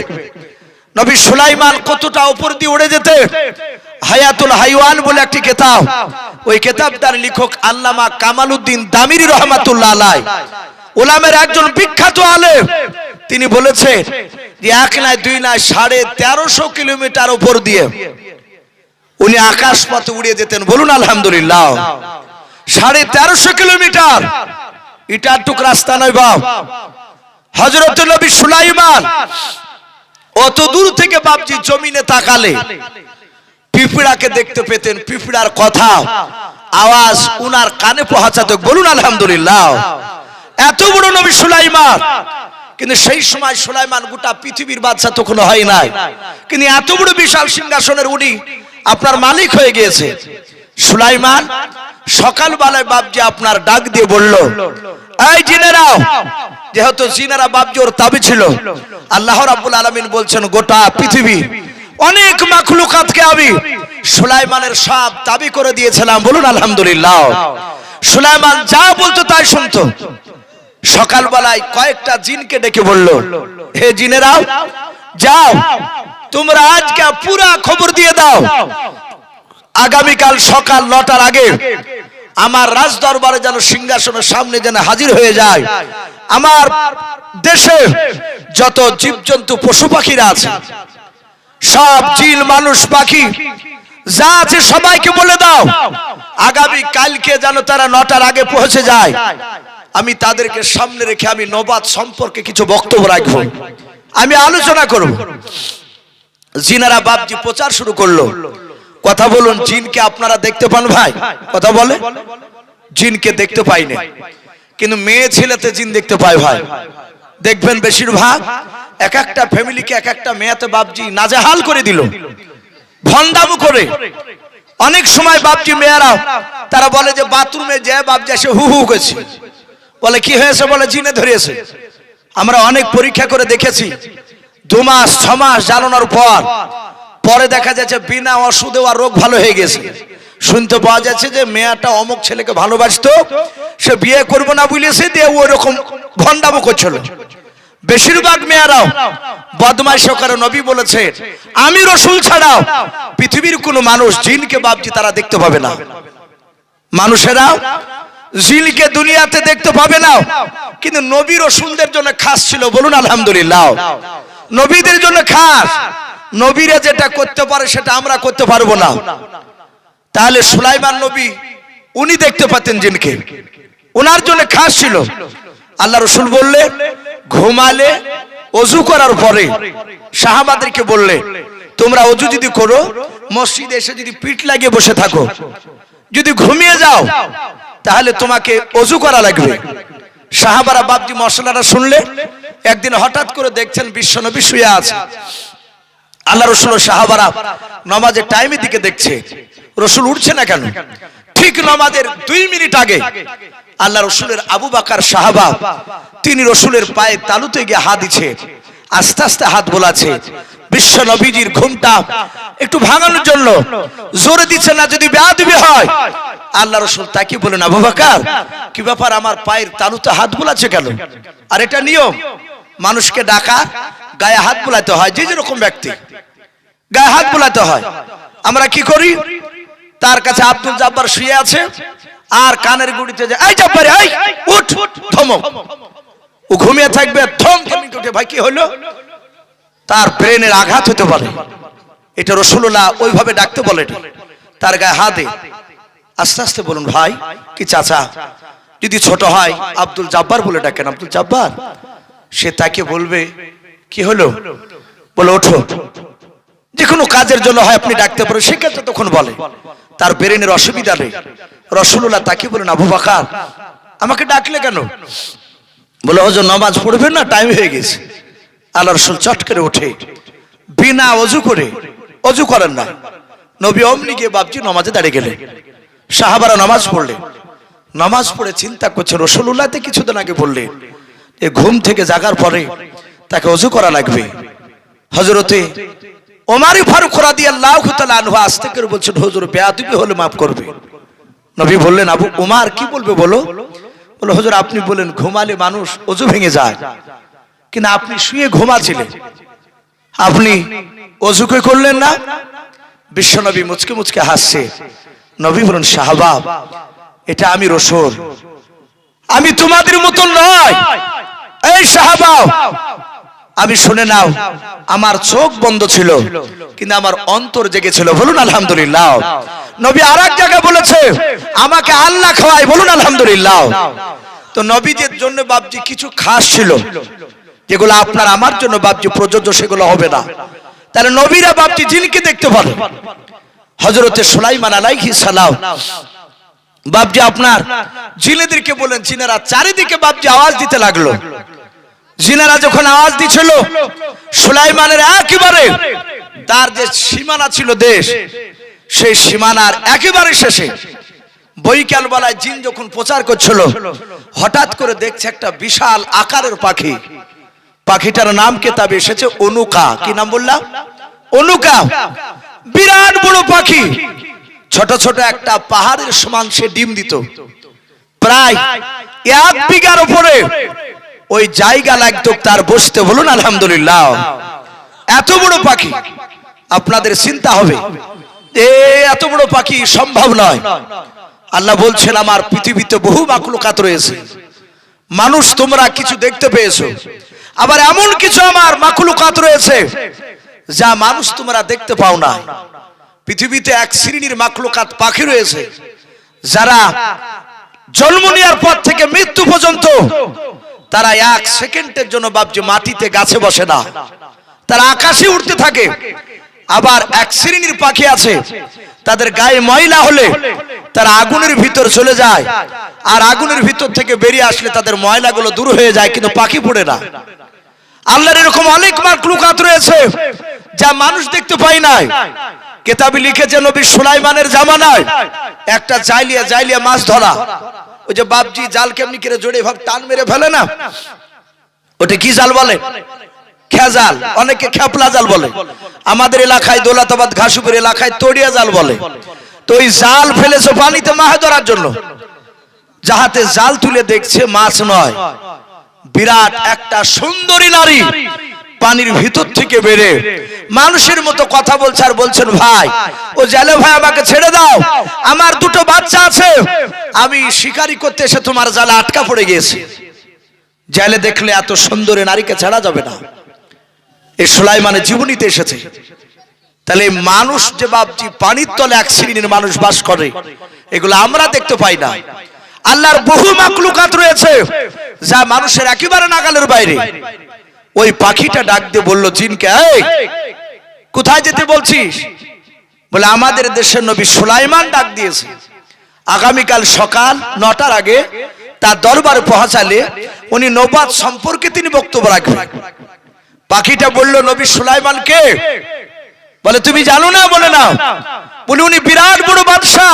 নবী সুলাইমান কতটা উপর দিয়ে উড়ে যেতে, হায়াতুল হাইওয়ান বলে একটি কিতাব, ওই কিতাবটার লেখক আল্লামা কামালউদ্দিন দামিরি রহমাতুল্লাহ আলাইহি, উলামার একজন বিখ্যাত আলেম, তিনি বলেছেন যে এক নয় দুই নয় 1350 কিলোমিটার উপর দিয়ে উনি আকাশ পথে উড়ে যেতেন। বলুন আলহামদুলিল্লাহ। 1350 কিলোমিটার, এটার টুক রাস্তা নয় বাপ। হযরত নবী সুলাইমান অত দূর থেকে বাপজি জমিনে তাকালে পিঁপড়াকে দেখতে পেতেন, পিঁপড়ার কথা আওয়াজ উনার কানে পৌঁছাতো। বলুন আলহামদুলিল্লাহ। এত বড় নবী সুলাইমান, কিন্তু সেই সময় সুলাইমান গোটা পৃথিবীর বাদশা তখন হয় নাই, কিন্তু এত বড় বিশাল সিংহাসনের উনি আপনার মালিক হয়ে গিয়েছে। সুলাইমান সকালবেলায় বাপজি আপনার ডাক দিয়ে বলল, এই জিনেরাও, যেহেতু জিনেরা বাপজি ওর তাবি ছিল, আল্লাহ রাব্বুল আলামিন বলছেন গোটা পৃথিবী অনেক মাখলুকাতকে আমি সুলাইমানের সব তাবি করে দিয়েছিলাম। বলুন আলহামদুলিল্লাহ। সুলাইমান যা বলতো তাই শুনতো। সকালবেলায় কয়েকটা জিনকে ডেকে বলল, হে জিনেরাও, যাও তোমরা আজকে পুরা খবর দিয়ে দাও, আগামীকাল সকাল 9টার আগে আমার রাজ দরবারে যেন সিংহাসনের সামনে যেন হাজির হয়ে যায় আমার দেশে যত জীবজন্তু পশু পাখিরা আছে, সব জিন মানুষ পাখি যা আছে সবাইকে বলে দাও আগামী কালকে যেন তারা 9টার আগে পৌঁছে যায়। আমি তাদেরকে সামনে রেখে আমি নবাত সম্পর্কে কিছু বক্তব্য রাখবো, আমি আলোচনা করব। জিনারা বাপজি প্রচার শুরু করলো। কথা বলুন, জিনকে আপনারা দেখতে পান ভাই? কথা বলে, জিনকে দেখতে পাই না, কিন্তু মেয়ে ছেলেতে জিন দেখতে পায় ভাই। দেখবেন বেশিরভাগ এক একটা ফ্যামিলিকে এক একটা মেয়েতে বাপজি নাজেহাল করে দিল, ভন্ডামু করে। অনেক সময় বাপজি মেয়েরা তারা বলে যে বাথরুমে যায় বাপজি এসে হু হু করেছে, বলে কি হয়েছে, বলে জিনে ধরেছে। আমরা অনেক পরীক্ষা করে দেখেছি, 2 মাস 6 মাস জ্বালানোর পরে দেখা যাচ্ছে বিনা ওষুধে আর রোগ ভালো হয়ে গেছে। শুনতে পাওয়া যাচ্ছে যে মেয়েটা অমুক ছেলেকে ভালোবাসতো, সে বিয়ে করবো না বলেছে, দিয়ে ওই রকম ভন্ডামো করছিল। বেশিরভাগ মেয়েরাও বদমাইশ করে। নবী বলেছে আমি রাসূল ছাড়াও পৃথিবীর কোনো মানুষ জিনকে বাপজি তারা দেখতে পাবে না। মানুষেরা জিনকে দুনিয়াতে দেখতে পাবে না, কিন্তু নবী রাসূলদের জন্য খাস ছিল। বলুন আলহামদুলিল্লাহ। নবীদের জন্য খাস, নবীরা যেটা করতে পারে সেটা আমরা করতে পারবো না। তাহলে সুলাইমান নবী উনি দেখতে পেতেন জিনকে, ওনার জন্য খাস ছিল। আল্লাহ রাসূল বললে ঘুমালে ওযু করার পরে সাহাবাদেরকে বললে তোমরা ওযু যদি করো, মসজিদে এসে যদি পিঠ লাগিয়ে বসে থাকো, যদি ঘুমিয়ে যাও তাহলে তোমাকে ওযু করা লাগবে। সাহাবারা বাপজি মশলাটা শুনলে একদিন হঠাৎ করে দেখছেন বিশ্বনবী শুয়ে আছে। আল্লাহ রাসূল সাহাবারা নামাজের টাইমের দিকে দেখছে, রাসূল উঠছে না কেন। ঠিক নামাজের 2 মিনিট আগে আল্লাহ রাসূলের আবু বকর সাহাবা, তিনি রাসূলের পায়ে তালুতে গিয়ে হাত দিচ্ছে, আস্তে আস্তে হাত বোলাচ্ছে। বিশ্ব নবীজির ঘুমটা একটু ভাঙানোর জন্য জোরে দিচ্ছে না, যদি বেয়াদবি হয়। আল্লাহ রাসূল তাকে বলেন, আবু বকর কি ব্যাপার, আমার পায়ের তালুতে হাত বোলাচ্ছে কেন? আর এটা নিয়ম, মানুষকে ডাকা গায়ে হাত বোলাতে হয়, যে যেরকম ব্যক্তি গায়ে হাত বোলাতে হয়। আমরা কি করি, তার কাছে আব্দুল জব্বার শুয়ে আছে আর কানের গুড়িতে যায়, এই জব্বার এই উঠ, ধমক। ও ঘুমিয়ে থাকবে, ধমকে উঠে, ভাই কি হলো, তার ব্রেনের আঘাত হতে পারে। এটা রাসূলুল্লাহ ওইভাবে ডাকতে বলে, তার গায়ে হাতে আস্তে আস্তে বলুন, ভাই কি চাচা, যদি ছোট হয় আব্দুল জব্বার বলে ডাকেন, আব্দুল জব্বার। সে তাকে বলবে কি হলো, বলে ওঠো। যে কোনো কাজের জন্য হয় আপনি ডাকতে পারেন, সেক্ষেত্রে তখন বলে। তার ব্রেনের অসুবিধা নেই। রাসূলুল্লাহ তাকে বলেন, আবু বকর আমাকে ডাকলে কেন? বলে হুজুর নামাজ পড়বেন না, টাইম হয়ে গেছে। আল্লাহ রাসূল চট করে ওঠে, বিনা ওযু করে, ওযু করেন না, নবী অমনি গিয়ে বাপজি নামাজে দাঁড়িয়ে গেলেন। সাহাবারা নামাজ পড়লেন। নামাজ পড়ে চিন্তা করছে, রাসূলুল্লাহ তো কিছুদিন আগে বললেন যে ঘুম থেকে জাগার পরে তাকে ওযু করা লাগবে। হযরতে ওমর ফারুক রাদিয়াল্লাহু তাআলা আনহু আস্তে করে বলছেন, হুজুর বেয়াদবি হলে maaf করবে, নবী বললেন, আবু উমার কি বলবে বলো? বলল, হুজুর আপনি বলেন ঘুমালে মানুষ ওযু ভেঙে যায়, কিন্তু আপনি শুয়ে ঘুমাচ্ছিলেন, আপনি ওযু কে করলেন না? বিশ্বনবী মুচকে মুচকে হাসছে। নবী বলেন, সাহাবা এটা আমি রাসূল, আমি তোমাদের মতন নয়। এই সাহাবা আমি শুনে নাও, আমার চোখ বন্ধ ছিল কিন্তু আমার অন্তর জেগেছিল, বলুন আলহামদুলিল্লাহ। নবী আরেক জায়গায় বলেছে, আমাকে আল্লাহ খাওয়ায়, বলুন আলহামদুলিল্লাহ। তো নবীদের জন্য বাপজি কিছু খাস ছিল, যেগুলো আপনার আমার জন্য বাপজি প্রযোজ্য সেগুলো হবে না। তাহলে নবীরা বাপজি জিনকে দেখতে পারে। হযরতে সুলাইমান আলাইহিস সালাম বাপজি আপনার জিনেদেরকে বলেন, জিনেরা চারিদিকে বাপজি আওয়াজ দিতে লাগলো। জিনেরা যখন আওয়াজ দিছিল, সুলাইমানের একেবারে তার যে সীমানা ছিল দেশ, সেই সীমানার একেবারে শেষে বৈকাল বেলায় জিন যখন প্রচার করছিল, হঠাৎ করে দেখছে একটা বিশাল আকারের পাখি। পাখিটার নাম কিতাবে এসেছে অনুকা। কি নাম বললাম? অনুকা। বিরাট বড় পাখি, ছোট ছোট একটা পাহাড়ের সমান সে ডিম দিত। প্রায় 1 বিঘার উপরে ওই জায়গা লাগতো তার বসতে, বলুন আলহামদুলিল্লাহ। এত বড় পাখি, আপনাদের চিন্তা হবে এত বড় পাখি সম্ভব নয়। আল্লাহ বলছেন, আমার পৃথিবীতে বহু মাখলুকাত রয়েছে, মানুষ তোমরা কিছু দেখতে পেয়েছো, আবার এমন কিছু আমার মাখলুকাত রয়েছে যা মানুষ তোমরা দেখতে পাও না। পৃথিবীতে এক শ্রেণীর মাখলুকাত পাখি রয়েছে যারা জন্ম নেওয়ার পর থেকে মৃত্যু পর্যন্ত তারা 1 সেকেন্ডের জন্য বাপজি মাটিতে গাছে বসে না, তারা আকাশে উড়তে থাকে। আবার এক শ্রেণীর পাখি আছে, তাদের গায়ে ময়লা হলে তারা আগুনের ভিতর চলে যায়, আর আগুনের ভিতর থেকে বেরিয়ে আসলে তাদের ময়লাগুলো দূর হয়ে যায়, কিন্তু পাখি পড়ে না। আল্লাহর এরকম অনেক মাখলুকাত রয়েছে যা মানুষ দেখতে পায় নাই। কিতাবে লিখেছে নবী সুলাইমানের জামানায় একটা জাইলিয়া মাছ ধরা, ওই যে বাপজি জাল কেমনি করে জোরে ভাব টান মেরে ফেলে না, ওটা কি জাল বলে? খেজাল, অনেকে খেপলা জাল বলে, আমাদের এলাকায় দৌলতাবাদ ঘাসুপুর এলাকায় তড়িয়া জাল বলে। তো ওই জাল ফেলেছে পানিতে মাছ ধরার জন্য, যাহাতে জাল তুলে দেখছে মাছ নয়, বিরাট একটা সুন্দরী নারী পানির ভিতর থেকে বেরে মানুষের মতো কথা বলছে, আর বলছেন, ভাই ও জালে ভাই আমাকে ছেড়ে দাও, আমার 2টো বাচ্চা আছে, আমি শিকারি করতে এসে তোমার জালে আটকা পড়ে গিয়েছি। জালে দেখলে এত সুন্দরী নারীকে ছাড়া যাবে না। এই সুলাইমানের জীবনীতে এসেছে। তাহলে মানুষ যে বাপজি পানির তলে এক শ্রেণীর মানুষ বাস করে, এগুলো আমরা দেখতে পাই না। আল্লাহর বহু মাখলুকাত রয়েছে যা মানুষের একেবারে নাগালের বাইরে। ওই পাখিটা ডাক দিয়ে বলল জিনকে, এই কোথায় যেতে বলছিস? বলে, আমাদের দেশের নবী সুলাইমান ডাক দিয়েছে, আগামীকাল সকাল 9টার আগে তার দরবারে পৌঁছালে উনি নবুয়ত সম্পর্কে তিনি বক্তব্য রাখবেন। পাখিটা বলল, নবী সুলাইমান কে? বলে, তুমি জানো না? বলে না। বলে, উনি বিরাট বড় বাদশা,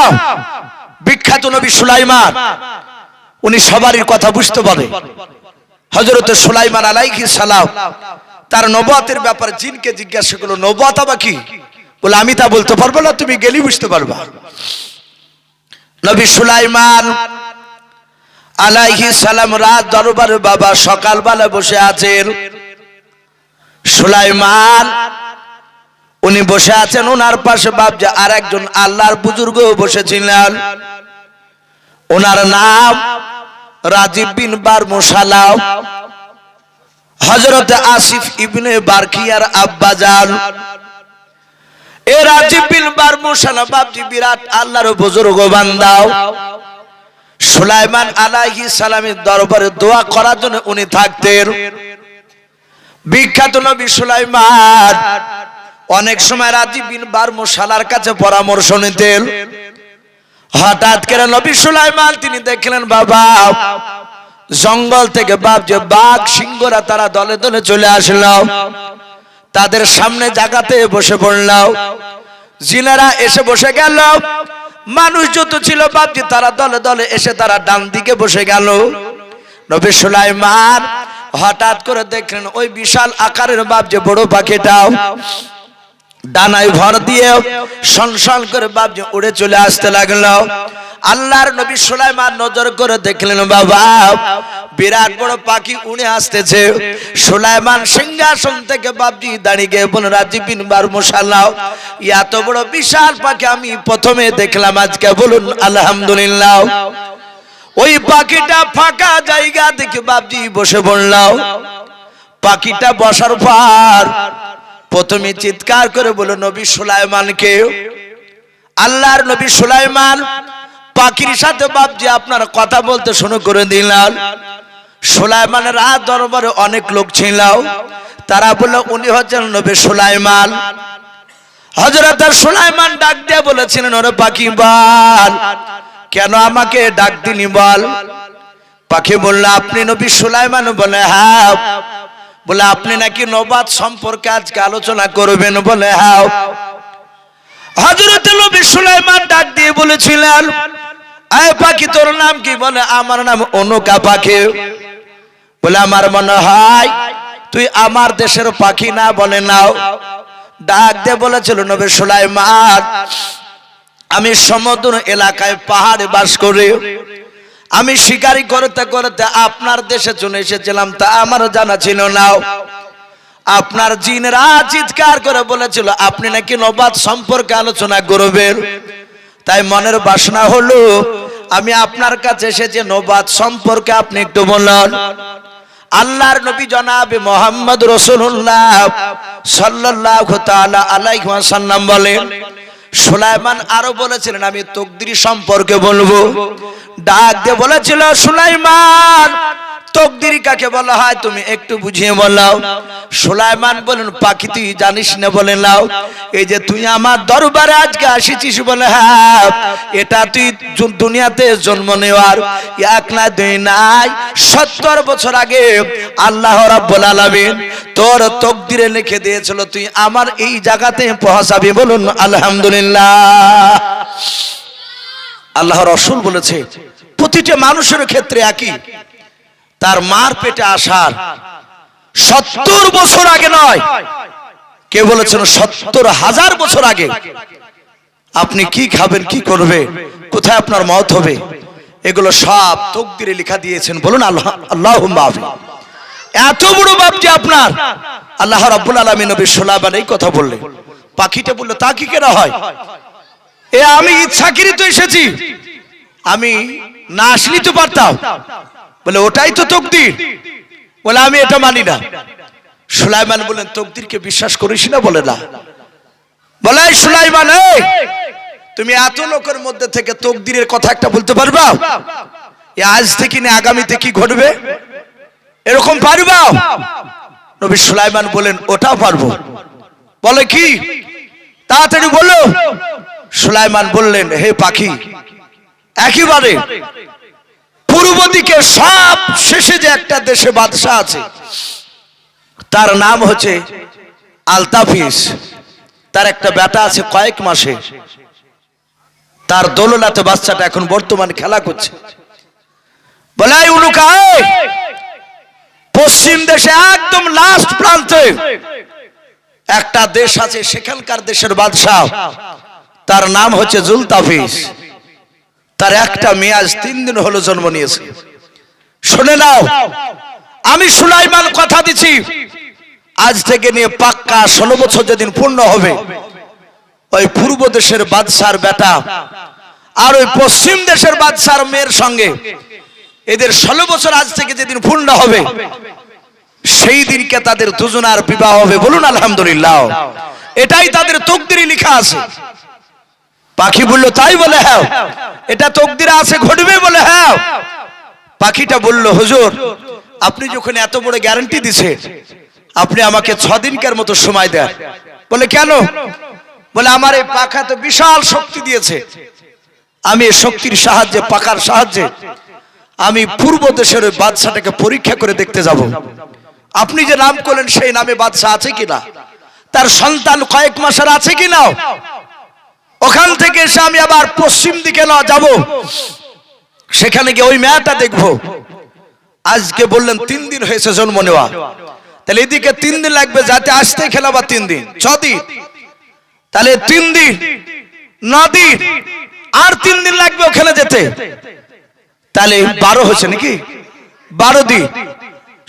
বিখ্যাত নবী সুলাইমান, উনি সবারই কথা বুঝতে পারে। হযরতে সুলাইমান আলাইহিস সালাম তার নবুয়তের ব্যাপারে জিনকে জিজ্ঞাসা করলো, নবুয়ত আবার কি? বলে, আমি তা বলতে পারবো না, তুমি গেলেই বুঝতে পারবা। নবী সুলাইমান আলাইহিস সালাম রাত দরবারে বাবা সকালবেলা বসে আছেন। সুলাইমান উনি বসে আছেন, ওনার পাশে বাপজি আর একজন আল্লাহর বুজুর্গ বসেছিলেন, ওনার নাম রাজীব বিন বারমুশালাও, হযরত আসিফ ইবনে বারকিয়ার আব্বাজান। এ রাজীব বিন বারমুশালা বাপজি বিরাট আল্লাহর বুজুর্গ বান্দা। সুলাইমান আলাইহিস সালামের দরবারে দোয়া করার জন্য উনি থাকতেন। বিখ্যাত নবী সুলাইমান অনেক সময় রাজীব বিন বারমুশালার কাছে পরামর্শ নিতেন। হঠাৎ করে নবী সুলাইমান তিনি দেখলেন বাবা জঙ্গল থেকে বাপজি বাঘ সিংহরা তারা দলে দলে চলে আসলো, তাদের সামনে জায়গাতে বসে পড়ল। জিনেরা এসে বসে গেল, মানুষ যত ছিল বাপজি তারা দলে দলে এসে তারা ডান দিকে বসে গেল। নবী সুলাইমান হঠাৎ করে দেখলেন ওই বিশাল আকারের বাপজি বড় পাখিটাও ডানায় ভর দিয়ে সনসন করে বাপজি উড়ে চলে আসতে লাগলো। আল্লাহর নবী সুলাইমান নজর করে দেখলেন বাবা বিরাট বড় পাখি উড়ে আসতেছে। সুলাইমান সিংহাসন থেকে বাপজি দাঁড়িয়ে গিয়ে বলেন রাজিব বিন বারমুশাল্লাহ, এত বড় বিশাল পাখি আমি প্রথমে দেখলাম আজকে, বলুন আলহামদুলিল্লাহ। ওই পাখিটা ফাঁকা জায়গা দেখে বাপজি বসে পড়ল। পাখিটা বসার পর প্রথমে চিৎকার করে বলল নবী সুলাইমানকে। আল্লাহর নবী সুলাইমান পাখির সাথে বাপজি আপনার কথা বলতে শুরু করে দিলেন। সুলাইমানের রাত দরবারে অনেক লোক ছিল, তারা বলল উনি হচ্ছেন নবী সুলাইমান। হযরত সুলাইমান ডাক দিয়ে বলেছিলেন ওরে পাখি বল, কেন আমাকে ডাক দিনি বল? পাখি বলল আপনি নবী সুলাইমান? বলে হ্যাঁ। বলে আপনি নাকি নবাত সম্পর্কে আজকে আলোচনা করবেন? বলে হ্যাঁ। হযরত নবী সুলাইমান ডাক দিয়ে বলেছিলেন এই পাখি তোর নাম কি? বলে আমার নাম অনুকা পাখি। বলে আমার মনে হয় তুই আমার দেশের পাখি না? বলে নাও। ডাক দিয়ে বলেছিল নবী সুলাইমান আমি সমুদ্র এলাকায় পাহাড়ে বাস করি, আমি শিকারি করতে করতে আপনার দেশে চলে এসেছিলাম, তা আমার জানা ছিল না। আপনার জিনেরা চিৎকার করে বলেছিল আপনি নাকি নবাত সম্পর্কে আলোচনা করবেন, তাই মনের বাসনা হলো আমি আপনার কাছে এসেছি নবাত সম্পর্কে আপনি একটু বলুন। আল্লাহর নবী জনাবে মুহাম্মদ রাসূলুল্লাহ সাল্লাল্লাহু তাআলা আলাইহি ওয়াসাল্লাম বলেন সুলাইমান আরো বলেছিলেন আমি তকদির সম্পর্কে বলবো। ডাক দিয়ে বলেছিল সুলাইমান তকদির কাকে বলা হয় তুমি একটু বুঝিয়ে বলো। সুলাইমান বলেন পাখি তুই জানিস না? বলে নাও। এই যে তুই আমার দরবারে আজকে আসিছিস, বলে হ্যাঁ, এটা তুই দুনিয়াতে জন্ম নেওয়ার এক না দুই নাই 70 বছর আগে আল্লাহ রাব্বুল আলামিন তোর তকদিরে লিখে দিয়েছিল তুই আমার এই জায়গাতে পৌঁছাবি। বলুন আলহামদুলিল্লাহ। আল্লাহ রাসূল বলেছে প্রতিটা মানুষের ক্ষেত্রে একই, তার মার পেটে আসার 70 বছর আগে নয়, কে বলেছেন 70,000 বছর আগে আপনি কি খাবেন, কি করবে, কোথায় আপনার মওত হবে, এগুলো সব তকদিরে লেখা দিয়েছেন। বলুন আল্লাহুম্মা আমিন। এত বড় বাপজি আপনার আল্লাহ রাব্বুল আলামিন নবী সুলাইমান এই কথা বললেন। পাখিটা বলল তা কি কেন হয়? এ আমি ইচ্ছাকৃত এসেছি, আমি না আসলি তো পারতাম। বলে ওটাই তো তকদির। বলে আমি এটা মানি না। সুলাইমান বলেন তকদিরকে বিশ্বাস করিস না? বলে না। বলে সুলাইমান তুমি এত লোকের মধ্যে থেকে তকদিরের কথা একটা বলতে পারবা? আজ থেকে না আগামীতে কি ঘটবে এরকম পারবা? নবী সুলাইমান বলেন ওটাও পারবো। বলে কি? তাড়াতাড়ি বলো। সুলাইমান বললেন হে পাখি, একেবারে পূর্ব দিকে সব শেষে যে একটা দেশে বাদশা আছে তার নাম হচ্ছে আলতাফিস, তার একটা বেটা আছে কয়েক মাসে, তার দৌলতে বাচ্চাটা এখন বর্তমানে খেলা করছে। বলে উলুকা পশ্চিম দেশে একদম লাস্ট প্রান্তে একটা দেশ আছে, সেখানকার দেশের বাদশা তার নাম হচ্ছে জুলতাফিস। তার একটা মেয়ে আজ 3 দিন হলো জন্ম নিয়েছে। শুনে নাও, আমি সুলাইমান কথা দিচ্ছি আজ থেকে নিয়ে পাক্কা 16 বছর যেদিন পূর্ণ হবে ওই পূর্ব দেশের বাদশার বেটা আর ওই পশ্চিম দেশের বাদশার মেয়ের সঙ্গে এদের 16 বছর আজ থেকে যেদিন পূর্ণ হবে সেই দিনকে তাদের দুজনার বিবাহ হবে। বলুন আলহামদুলিল্লাহ। এটাই তাদের তকদিরে লেখা আছে। পাখি বলল তাই? বলে হ্যাঁ। এটা তকদিরে আছে, ঘটবে? বলে হ্যাঁ। পাখিটা বলল হুজুর আপনি যখন এত বড় গ্যারান্টি দিছেন আপনি আমাকে 6 দিনকার মতো সময় দেন। বলে কেন? বলে আমার এই পাখা তো বিশাল শক্তি দিয়েছে, আমি এই শক্তির সাহায্যে পাখার সাহায্যে আমি পূর্ব দেশের ওই বাদশাটাকে পরীক্ষা করে দেখতে যাব আপনি যে নাম করলেন সেই নামে বাদশা আছে কিনা, তার সন্তান কয়েক মাসের আছে কিনা। ওখান থেকে এসে আমি আবার পশ্চিম দিকে না যাব, সেখানে গিয়ে ওই মেয়েটা দেখবো। আজকে বললেন 3 দিন হয়েছে জন্ম নেওয়া, তাহলে এদিকে 3 দিন লাগবে যাতে আসতে খেলা বা 3 দিন 6 দিন। তাহলে 3 দিন 9 দিন আর 3 দিন লাগবে ওখানে যেতে, তাহলে 12 হচ্ছে নাকি? 12 দিন।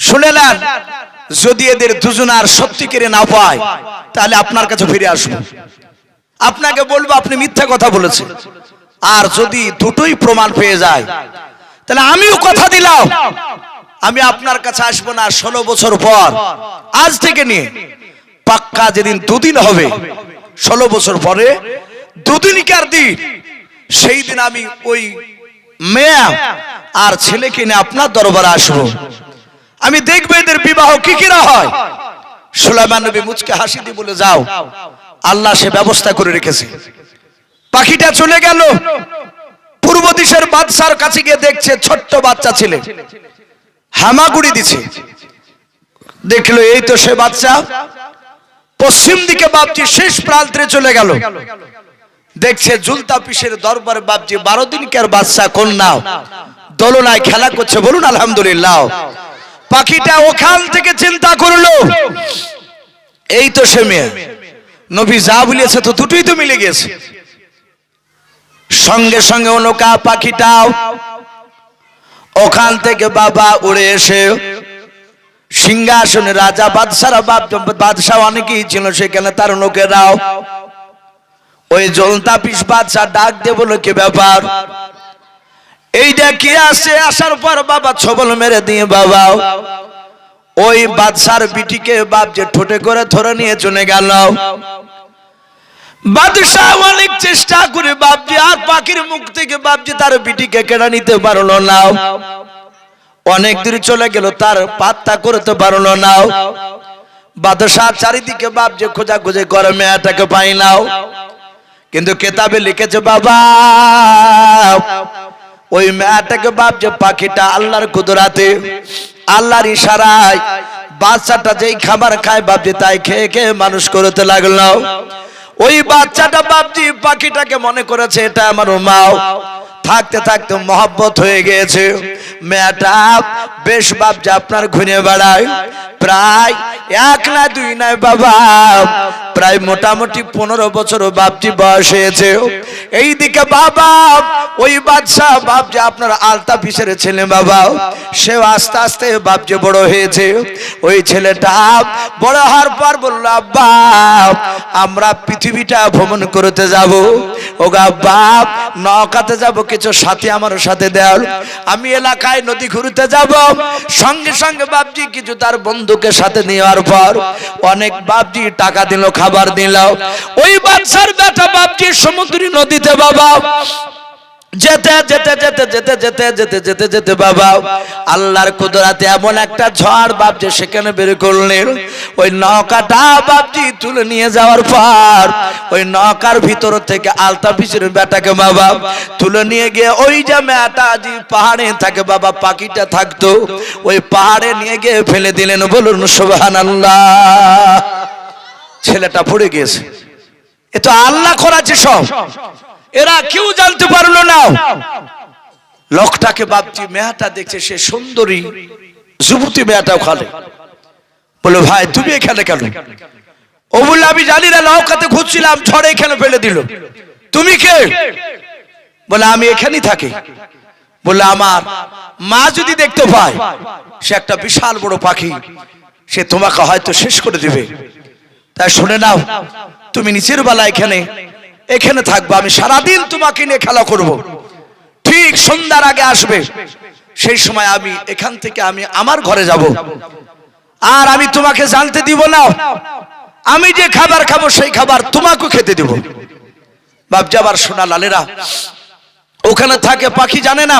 শুনে নেন, যদি এদের দুজনে আর সত্যি করে না পায় তাহলে আপনার কাছে ফিরে আসবো, আপনাকে বলবো আপনি মিথ্যা কথা বলেছেন। আর যদি দুটোই প্রমাণ পেয়ে যায় তাহলে আমিও কথা দিলাম আমি আপনার কাছে আসবো না 16 বছর পর আজ থেকে নিয়ে। পাক্কা যেদিন 2 দিন হবে 16 বছর পরে 2 দিনকার দিন, সেই দিন আমি ওই মেয়ে আর ছেলেকে নিয়ে আপনার দরবারে আসবো। আমি দেখবো এদের বিবাহ কি কিরা হয়। সুলাইমান নবী মুচকে হাসি দিয়ে বলে, যাও, আল্লাহ সে ব্যবস্থা করে রেখেছে। পাখিটা চলে গেল, পূর্ব দিশের বাদশার কাছে গিয়ে দেখছে ছোট্ট বাচ্চা ছেলে হামাগুড়ি দিছে। দেখলো এই তো সে বাচ্চা। পশ্চিম দিকে বাপজি শেষ প্রান্তে চলে গেল, দেখছে জুলতাপিসের দরবারে বাপজি 12 দিনকার বাচ্চা কন্যা দোলনায় খেলা করছে। বলুন আলহামদুলিল্লাহ। পাখিটা ওখান থেকে চিন্তা করলো এই তো সে মেয়ে, নবী যা বলেছে তো দুটোই তো মিলে গেছে। সঙ্গে সঙ্গে ওনকা পাখিটাও ওখান থেকে বাবা উড়ে এসে সিংহাসনে রাজা বাদশাহ অনেকেই ছিল সেখানে, তার লোকেরাও ওই জলতাপিস বাদশাহ ডাক দিয়ে বলো কি ব্যাপার, এইটা কি আসে? আসার পর বাবা ছবল মেরে দিয়ে বাবা ওই বাদশার বিটিকে বাপ যে ঠোঁটে করে ধরে নিয়ে চলে গেল। বাদশাহ অনেক চেষ্টা করে বাপজি আর পাখির মুখ থেকে বাপজি তার বিটিকে কেড়ে নিতে পারলো না। অনেক দূর চলে গেল, তার পাত্তা করতে পারলো না। বাদশাহ চারিদিকে বাপজি খোঁজাখুঁজি করে মেয়েটাকে পাই নাও, কিন্তু কেতাবে লিখেছে বাবা ওই মেয়েটাকে বাপজি পাখিটা আল্লাহর কুদরাতে আল্লাহর ইশারায় বাচ্চাটা যেই খাবার খায় বাপজি তাই খেয়ে খেয়ে মানুষ করতে লাগলো। ওই বাচ্চাটা বাপজি পাখিটাকে মনে করেছে এটা আমার মা। থাকতে থাকতে মহব্বত হয়ে গিয়েছে। মেয়েটা বেশ বাপজি আপনার ঘুরে বেড়ায়, প্রায় 1 না 2 নয় বাবা, প্রায় মোটামুটি 15 বছর বাপজি বয়স হয়েছে। এইদিকে বাবা ওই বাদশাহ বাপজি আপনার আলতাপিসের ছেলে বাবা, সেও আস্তে আস্তে বাপজি বড় হয়েছে। ওই ছেলেটা বড় হওয়ার পর বলল, আব্বা আমরা পৃথিবীটা ভ্রমণ করতে যাব। ও আব্বা নৌকাতে যাব, কিছু সাথী আমার সাথে দাও, আমি এলাকায় নদী ঘুরতে যাব। সঙ্গে সঙ্গে বাপজি কিছু তার বন্ধুকে সাথে নেওয়ার পর অনেক বাপজি টাকা দিল, খাবার দিল। ওই বাদশার বেটা বাপজি সমুদ্রী নদীতে বাবা যেতে যেতে যেতে যেতে যেতে যেতে যেতে যেতে বাবা আল্লাহর কুদরতে এমন একটা ঝড় বাপজি সেখানে বের করলেন। ওই নৌকাটা বাপজি তুলে নিয়ে যাওয়ার পর ওই নৌকার ভিতর থেকে আলতাপিসের বেটাকে বাবা তুলে নিয়ে গিয়ে ওই যে মেয়েটা জি পাহাড়ে থাকে বাবা পাখিটা থাকতো ওই পাহাড়ে নিয়ে গিয়ে ফেলে দিলেন। বলুন সুবহানাল্লাহ। ছেলেটা পড়ে গিয়েছে। এ তো আল্লাহ করেছে সব, এরা কেউ জানতে পারলো না। লোকটাকে বাপজি মেয়েটা দেখছে সে সুন্দরী যুবতী, মেয়েটাও খালে। বলো ভাই তুমি এখানে কেন? ও বললো আমি জানি না, নৌকাতে ঘুরছিলাম ঝড়ে এখানে ফেলে দিল। তুমি কে? বলে আমি এখানেই থাকি। বললো আমার মা যদি দেখতে পায়, সে একটা বিশাল বড় পাখি, সে তোমাকে হয়তো শেষ করে দিবে। তাই শুনে নাও, তুমি নিচের বেলা এখানে এখানে থাকবো, আমি সারাদিন তোমাকে নিয়ে খেলা করব। ঠিক সন্ধ্যার আগে আসবে, সেই সময় আমি এখান থেকে আমি আমার ঘরে যাব, আর আমি তোমাকে জানতে দিব না। আমি যে খাবার খাবো সেই খাবার তোমাকে খেতে দিব। বাপ যাবার সোনা লালেরা ওখানে থাকে, পাখি জানে না।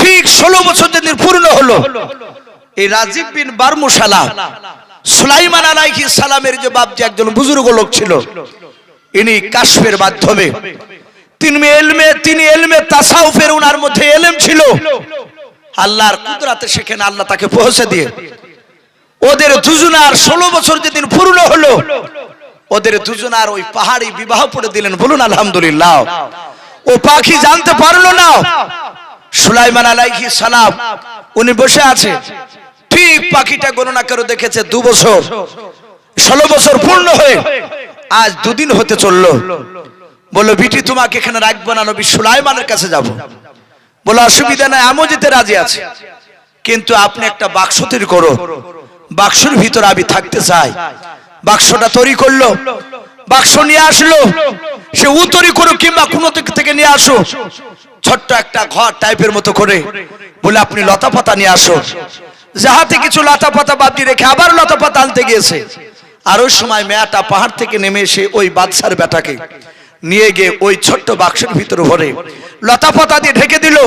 ঠিক 16 বছর যেদিন পূর্ণ হলো, এই রাজীব বিন বারমুশালা সুলাইমান আলাইহিস সালামের যে বাপ যে একজন বুজুর্গ লোক ছিল, ইনি কাশফের মাধ্যমে তিনি এলমে তাসাউফের ওনার মধ্যে এলেম ছিল। আল্লাহর কুদরতে সেখানে আল্লাহ তাকে পৌঁছে দিয়ে ওদের দুজনার 16 বছর যেদিন পূর্ণ হলো, ওদের দুজনার ওই পাহাড়ি বিবাহ পড়ে দিলেন। বলুন আলহামদুলিল্লাহ। ও পাখি জানতে পারলো না সুলাইমান আলাইহিস সালাম উনি বসে আছে। ঠিক পাখিটা গণনা করে দেখেছে 2 বছর, 16 বছর পূর্ণ হয়ে আজ 2 দিন হতে চললো। বলল বিটি তোমাকে এখানে রাখবো না, নবী সুলাইমানের কাছে যাব। বলল অসুবিধা নাই, আমিও যেতে রাজি আছি, কিন্তু আপনি একটা বাক্স তৈরি করো, বাক্সের ভিতরে আমি থাকতে চাই। বাক্সটা তৈরি করলো, বাক্স নিয়ে আসলো। সে তৈরি করুক কিংবা কোনো দিক থেকে নিয়ে আসো, ছোট্ট একটা ঘর টাইপের মতো করে বলে আপনি লতা পাতা নিয়ে আসো। যাহাতে কিছু লতা পাতা বাদি রেখে আবার লতা পাতা আনতে গিয়েছে। আর ওই সময় মেয়েটা পাহাড় থেকে নেমে এসে ওই বাদশার বেটাকে নিয়ে গিয়ে ওই ছোট্ট বাক্সের ভিতরে ভরে লতা পাতা দিয়ে ঢেকে দিল।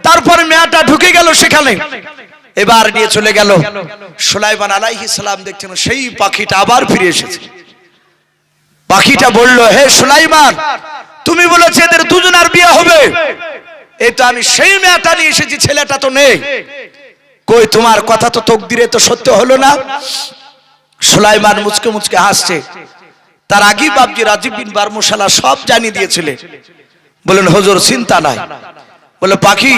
তারপরে মেয়েটা ঢুকে গেল সেখানে, এবার নিয়ে চলে গেল। সুলাইমান আলাইহিস সালাম দেখছেন সেই পাখিটা আবার ফিরে এসেছে। পাখিটা বলল, হে সুলাইমান, তুমি বলেছো এদের দুজনের বিয়ে হবে, এই তো আমি সেই মেয়েটা নিয়ে এসেছি, ছেলেটা তো নেই, কই তোমার কথা তো তকদিরে তো সত্য হলো না। সুলাইমান মুচকে মুচকে হাসছে। তার আগে বাবজি রাজীব বিন বারমুশালা সব জানিয়ে দিয়েছিলেন। বলেন হুজুর চিন্তা নাই। বলে পাখি,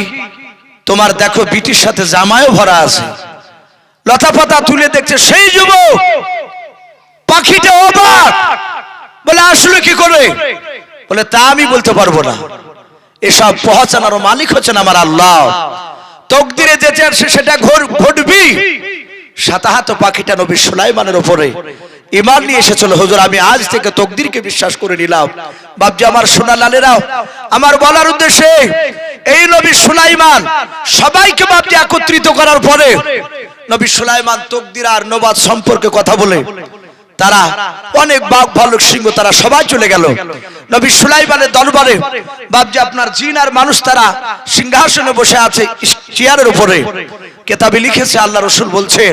তোমার দেখো বিটির সাথে জামায়ও ভরা আছে। লতা পাতা তুলে দেখছে সেই যুবক। পাখিটা অবাক, বলে আসলে কি করে? বলে তা আমি বলতে পারবো না, এসব পৌঁছানোর মালিক হচ্ছেন আমার আল্লাহ। তকদিরে যেটা আছে সেটা ঘটবি। সাতাহাত পাখিটা নবী সুলাইমানের উপরে ঈমান নিয়ে এসেছিল। হুজুর আমি আজ থেকে তকদিরকে বিশ্বাস করে নিলাম। বাপজি আমার সোনা লালেরাও, আমার বলার উদ্দেশ্যে এই নবী সুলাইমান সবাইকে বাপজি একত্রিত করার পরে নবী সুলাইমান তকদির আর নবাদ সম্পর্কে কথা বলে তারা অনেক বাঘ ভালুক সিংহ তারা সবাই চলে গেল নবী সুলাইমানের দরবারে। বাপজি আপনার জিন আর মানুষ তারা সিংহাসনে বসে আছে চেয়ারের উপরে। কিতাবে লিখেছে আল্লাহ রাসূল বলছে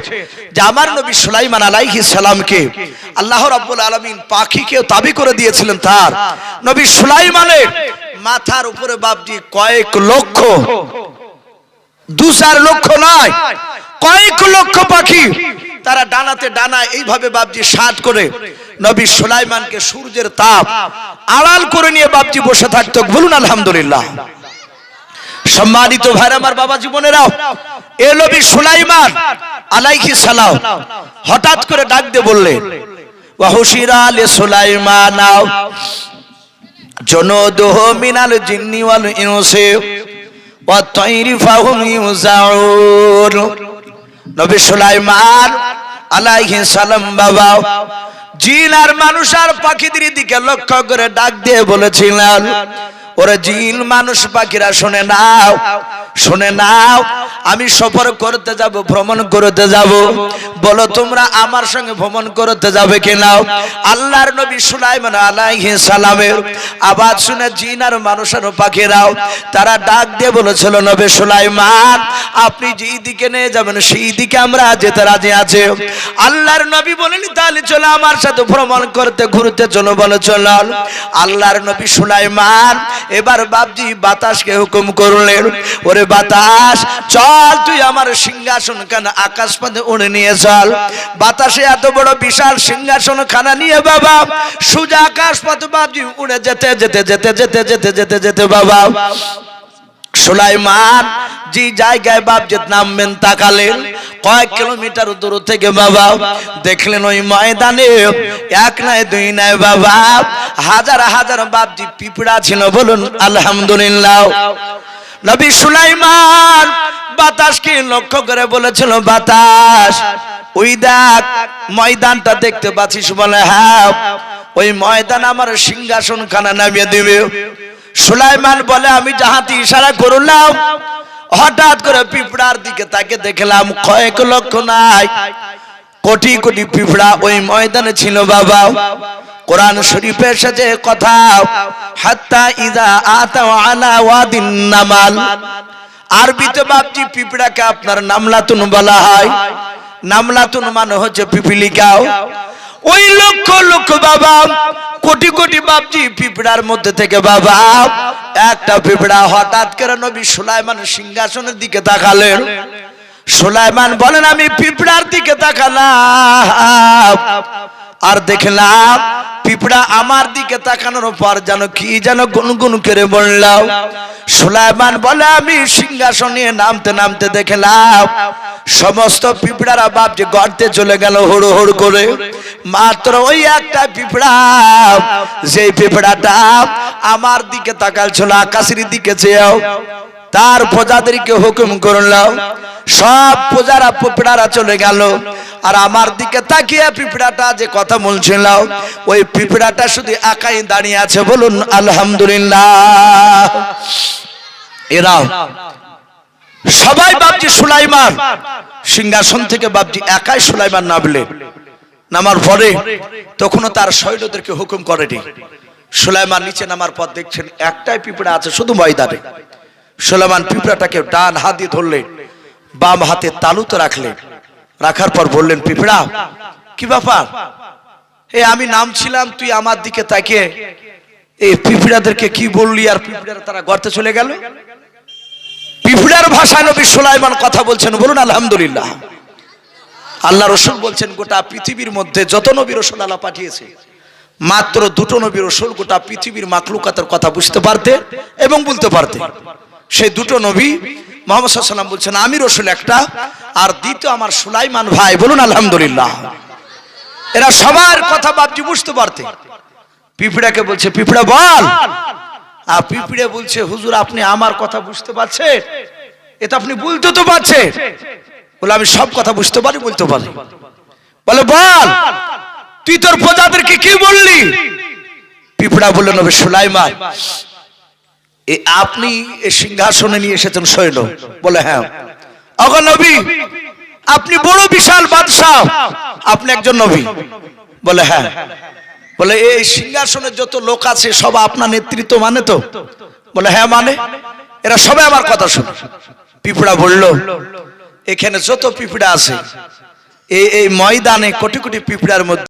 যে আমার নবী সুলাইমান আলাইহিস সালামকে আল্লাহ রাব্বুল আলামিন পাখিকে তাবি করে দিয়েছিলেন। তার নবী সুলাইমানের মাথার উপরে বাপজি কয়েক লক্ষ, 2-4 লক্ষ নয়, কয়েক লক্ষ পাখি তারা ডানাতে ডানা এইভাবে বাপজি সাত করে নবী সুলাইমানকে সূর্যের তাপ আড়াল করে নিয়ে বাপজি বসে থাকতো। বলুন আলহামদুলিল্লাহ। সম্মানিত ভাইরা আমার, বাবা জীবনেরাও, এ নবী সুলাইমান আলাইহিস সালাম হঠাৎ করে ডাক দিয়ে বললেন, ওয়া হুশিরা লি সুলাইমান জুনুদুহু মিনাল জিন্নি ওয়াল ইনসি ওয়া তায়রি ফাহুম ইউজাউন। নবী সুলাইমান আলাইহিস সালাম বাবা জিন আর মানুষ আর পাখিদের দিকে লক্ষ্য করে ডাক দিয়ে বলেছিলেন, ওরে জিন মানুষ পাখিরা শুনে নাও, শুনে নাও, আমি সফর করতে যাব, ভ্রমণ করতে যাব, বলো তোমরা আমার সঙ্গে ভ্রমণ করতে যাবে কিনা? আল্লাহর নবী সুলাইমান আলাইহিস সালামের আওয়াজ শুনে জিন আর মানুষ আর পাখিরাও তারা ডাক দিয়ে বলেছিল, নবী সুলাইমান আপনি যেই দিকে নিয়ে যাবেন সেই দিকে আমরা যেতে রাজি আছি। আল্লাহর নবী বলেন তাহলে চলো আমার সাথে ভ্রমণ করতে ঘুরতে চলো, বলে চলো। আল্লাহর নবী সুলাইমান এবার বাপজি বাতাসকে হুকুম করলেন, ওরে বাতাস চল তুই আমার সিংহাসন খানা আকাশ পথে উড়ে নিয়ে চল। বাতাসে এত বড় বিশাল সিংহাসন খানা নিয়ে বাবা সোজা আকাশ পথে বাপজি উড়ে যেতে যেতে যেতে যেতে যেতে যেতে যেতে বাবা সুলাইমান যে জায়গায় বাপজি নামবেন তাকালেন কয়েক কিলোমিটার দূর থেকে বাবা দেখলেন ওই ময়দানে এক নয় দুই নয় বাবা হাজার হাজার বাপজি পিঁপড়া ছিল। বলুন আলহামদুলিল্লাহ। নবী সুলাইমান বাতাসকে লক্ষ্য করে বলেছিল, বাতাস ওই দেখ ময়দানটা দেখতে পাচ্ছিস? বলে হ্যাঁ, ওই ময়দান আমার সিংহাসন খানা নামিয়ে দিবে। সুলাইমান বলে আমি যাহাতে ইশারা করলাম হঠাৎ করে পিঁপড়ার দিকে তাকে দেখলাম কয়েক লক্ষ নাই কোটি কোটি পিঁপড়া ওই ময়দানে ছিল বাবা। কোরআন শরীফে এসেছে কথা, হাত্তা ইযা আতা আলা ওয়াদিন নামাল। আরবিতে বাপজি পিঁপড়াকে আপনার নামলাতুন বলা হয়। নামলাতুন মানে হচ্ছে পিপিলিকাও। ওই লক্ষ লক্ষ বাবা কোটি কোটি বাপজি পিঁপড়ার মধ্যে থেকে বাবা একটা পিঁপড়া হঠাৎ করে নবী সুলাইমানের সিংহাসনের দিকে তাকালেন। সুলাইমান বলেন আমি পিঁপড়ার দিকে তাকালাম, আর দেখলাম পিঁপড়া আমার দিকে তাকানোর পর যেন কি যেন গুনগুন করে বলল। সুলাইমান বলে আমি সিংহাসন নিয়ে নামতে নামতে দেখলাম সমস্ত পিঁপড়ারা বাপজি গর্তে চলে গেল হুড় হুড় করে। মাত্র ওই একটা পিঁপড়া, যে পিঁপড়াটা আমার দিকে তাকাল ছিল আকাশের দিকে চেয়েও, তার প্রজাদেরকে হুকুম করলো সব প্রজারা পিঁপড়ারা চলে গেল। আর আমার দিকে তাকিয়ে পিঁপড়াটা যে কথা বলছিল, ওই পিঁপড়াটা শুধু একাই দাঁড়িয়ে আছে। বলুন আলহামদুলিল্লাহ। এরা সবাই বাপজি সুলাইমান সিংহাসন থেকে বাপজি একাই সুলাইমান নামলেন। নামার পরে তখনও তার সৈন্যদেরকে হুকুম করেনি। সুলাইমান নিচে নামার পর দেখছেন একটাই পিঁপড়া আছে শুধু ময়দানে। সুলাইমান পিঁপড়াটাকে ডান হাত দিয়ে ধরলেন, বাম হাতে তালুতে রাখলেন। রাখার পর বললেন, পিঁপড়া কি ব্যাপার? আমি নামছিলাম, তুই আমার দিকে তাকিয়ে এই পিঁপড়াদেরকে কি বললি? আর পিঁপড়ারা তারা গর্তে চলে গেল। পিঁপড়ার ভাষায় নবী সুলাইমান কথা বলছেন। বলুন আলহামদুলিল্লাহ। আল্লাহ রসুল বলছেন গোটা পৃথিবীর মধ্যে যত নবী রসুল আল্লাহ পাঠিয়েছে, মাত্র দুটো নবী রসুল গোটা পৃথিবীর মাখলুকাতের কথা বুঝতে পারতে এবং বলতে পারতে। সেই দুটো নবী মুহাম্মদ সাল্লাল্লাহু আলাইহি ওয়াসাল্লাম বলছেন আমি রসুল একটা, আর দ্বিতীয় আমার সুলাইমান ভাই। বলুন আলহামদুলিল্লাহ। এরা সবার কথা বাপজি বুঝতে পারতে। পিঁপড়াকে বলছে, পিঁপড়া বল। আর পিঁপড়ে বলছে, হুজুর আপনি আমার কথা বুঝতে পারছেন? এটা আপনি বলতে তো পারছেন। বলে আমি সব কথা বুঝতে পারি, বলতে পারি। বলে বল তুই তোর প্রজাদেরকে কি বললি? পিঁপড়া বললেন, নবী সুলাইমান আপনি এই সিংহাসনে নিয়ে এসেছেন সৈন্য। বলে হ্যাঁ। ওগো নবী আপনি বড় বিশাল বাদশাহ, আপনি একজন নবী। বলে হ্যাঁ। বলে এই সিংহাসনের যত লোক আছে সব আপনার নেতৃত্ব মানে তো? বলে হ্যাঁ মানে। এরা সবাই আমার কথা শুনে। পিঁপড়া বলল, এখানে যত পিঁপড়া আছে এই ময়দানে কোটি কোটি পিঁপড়ার মধ্যে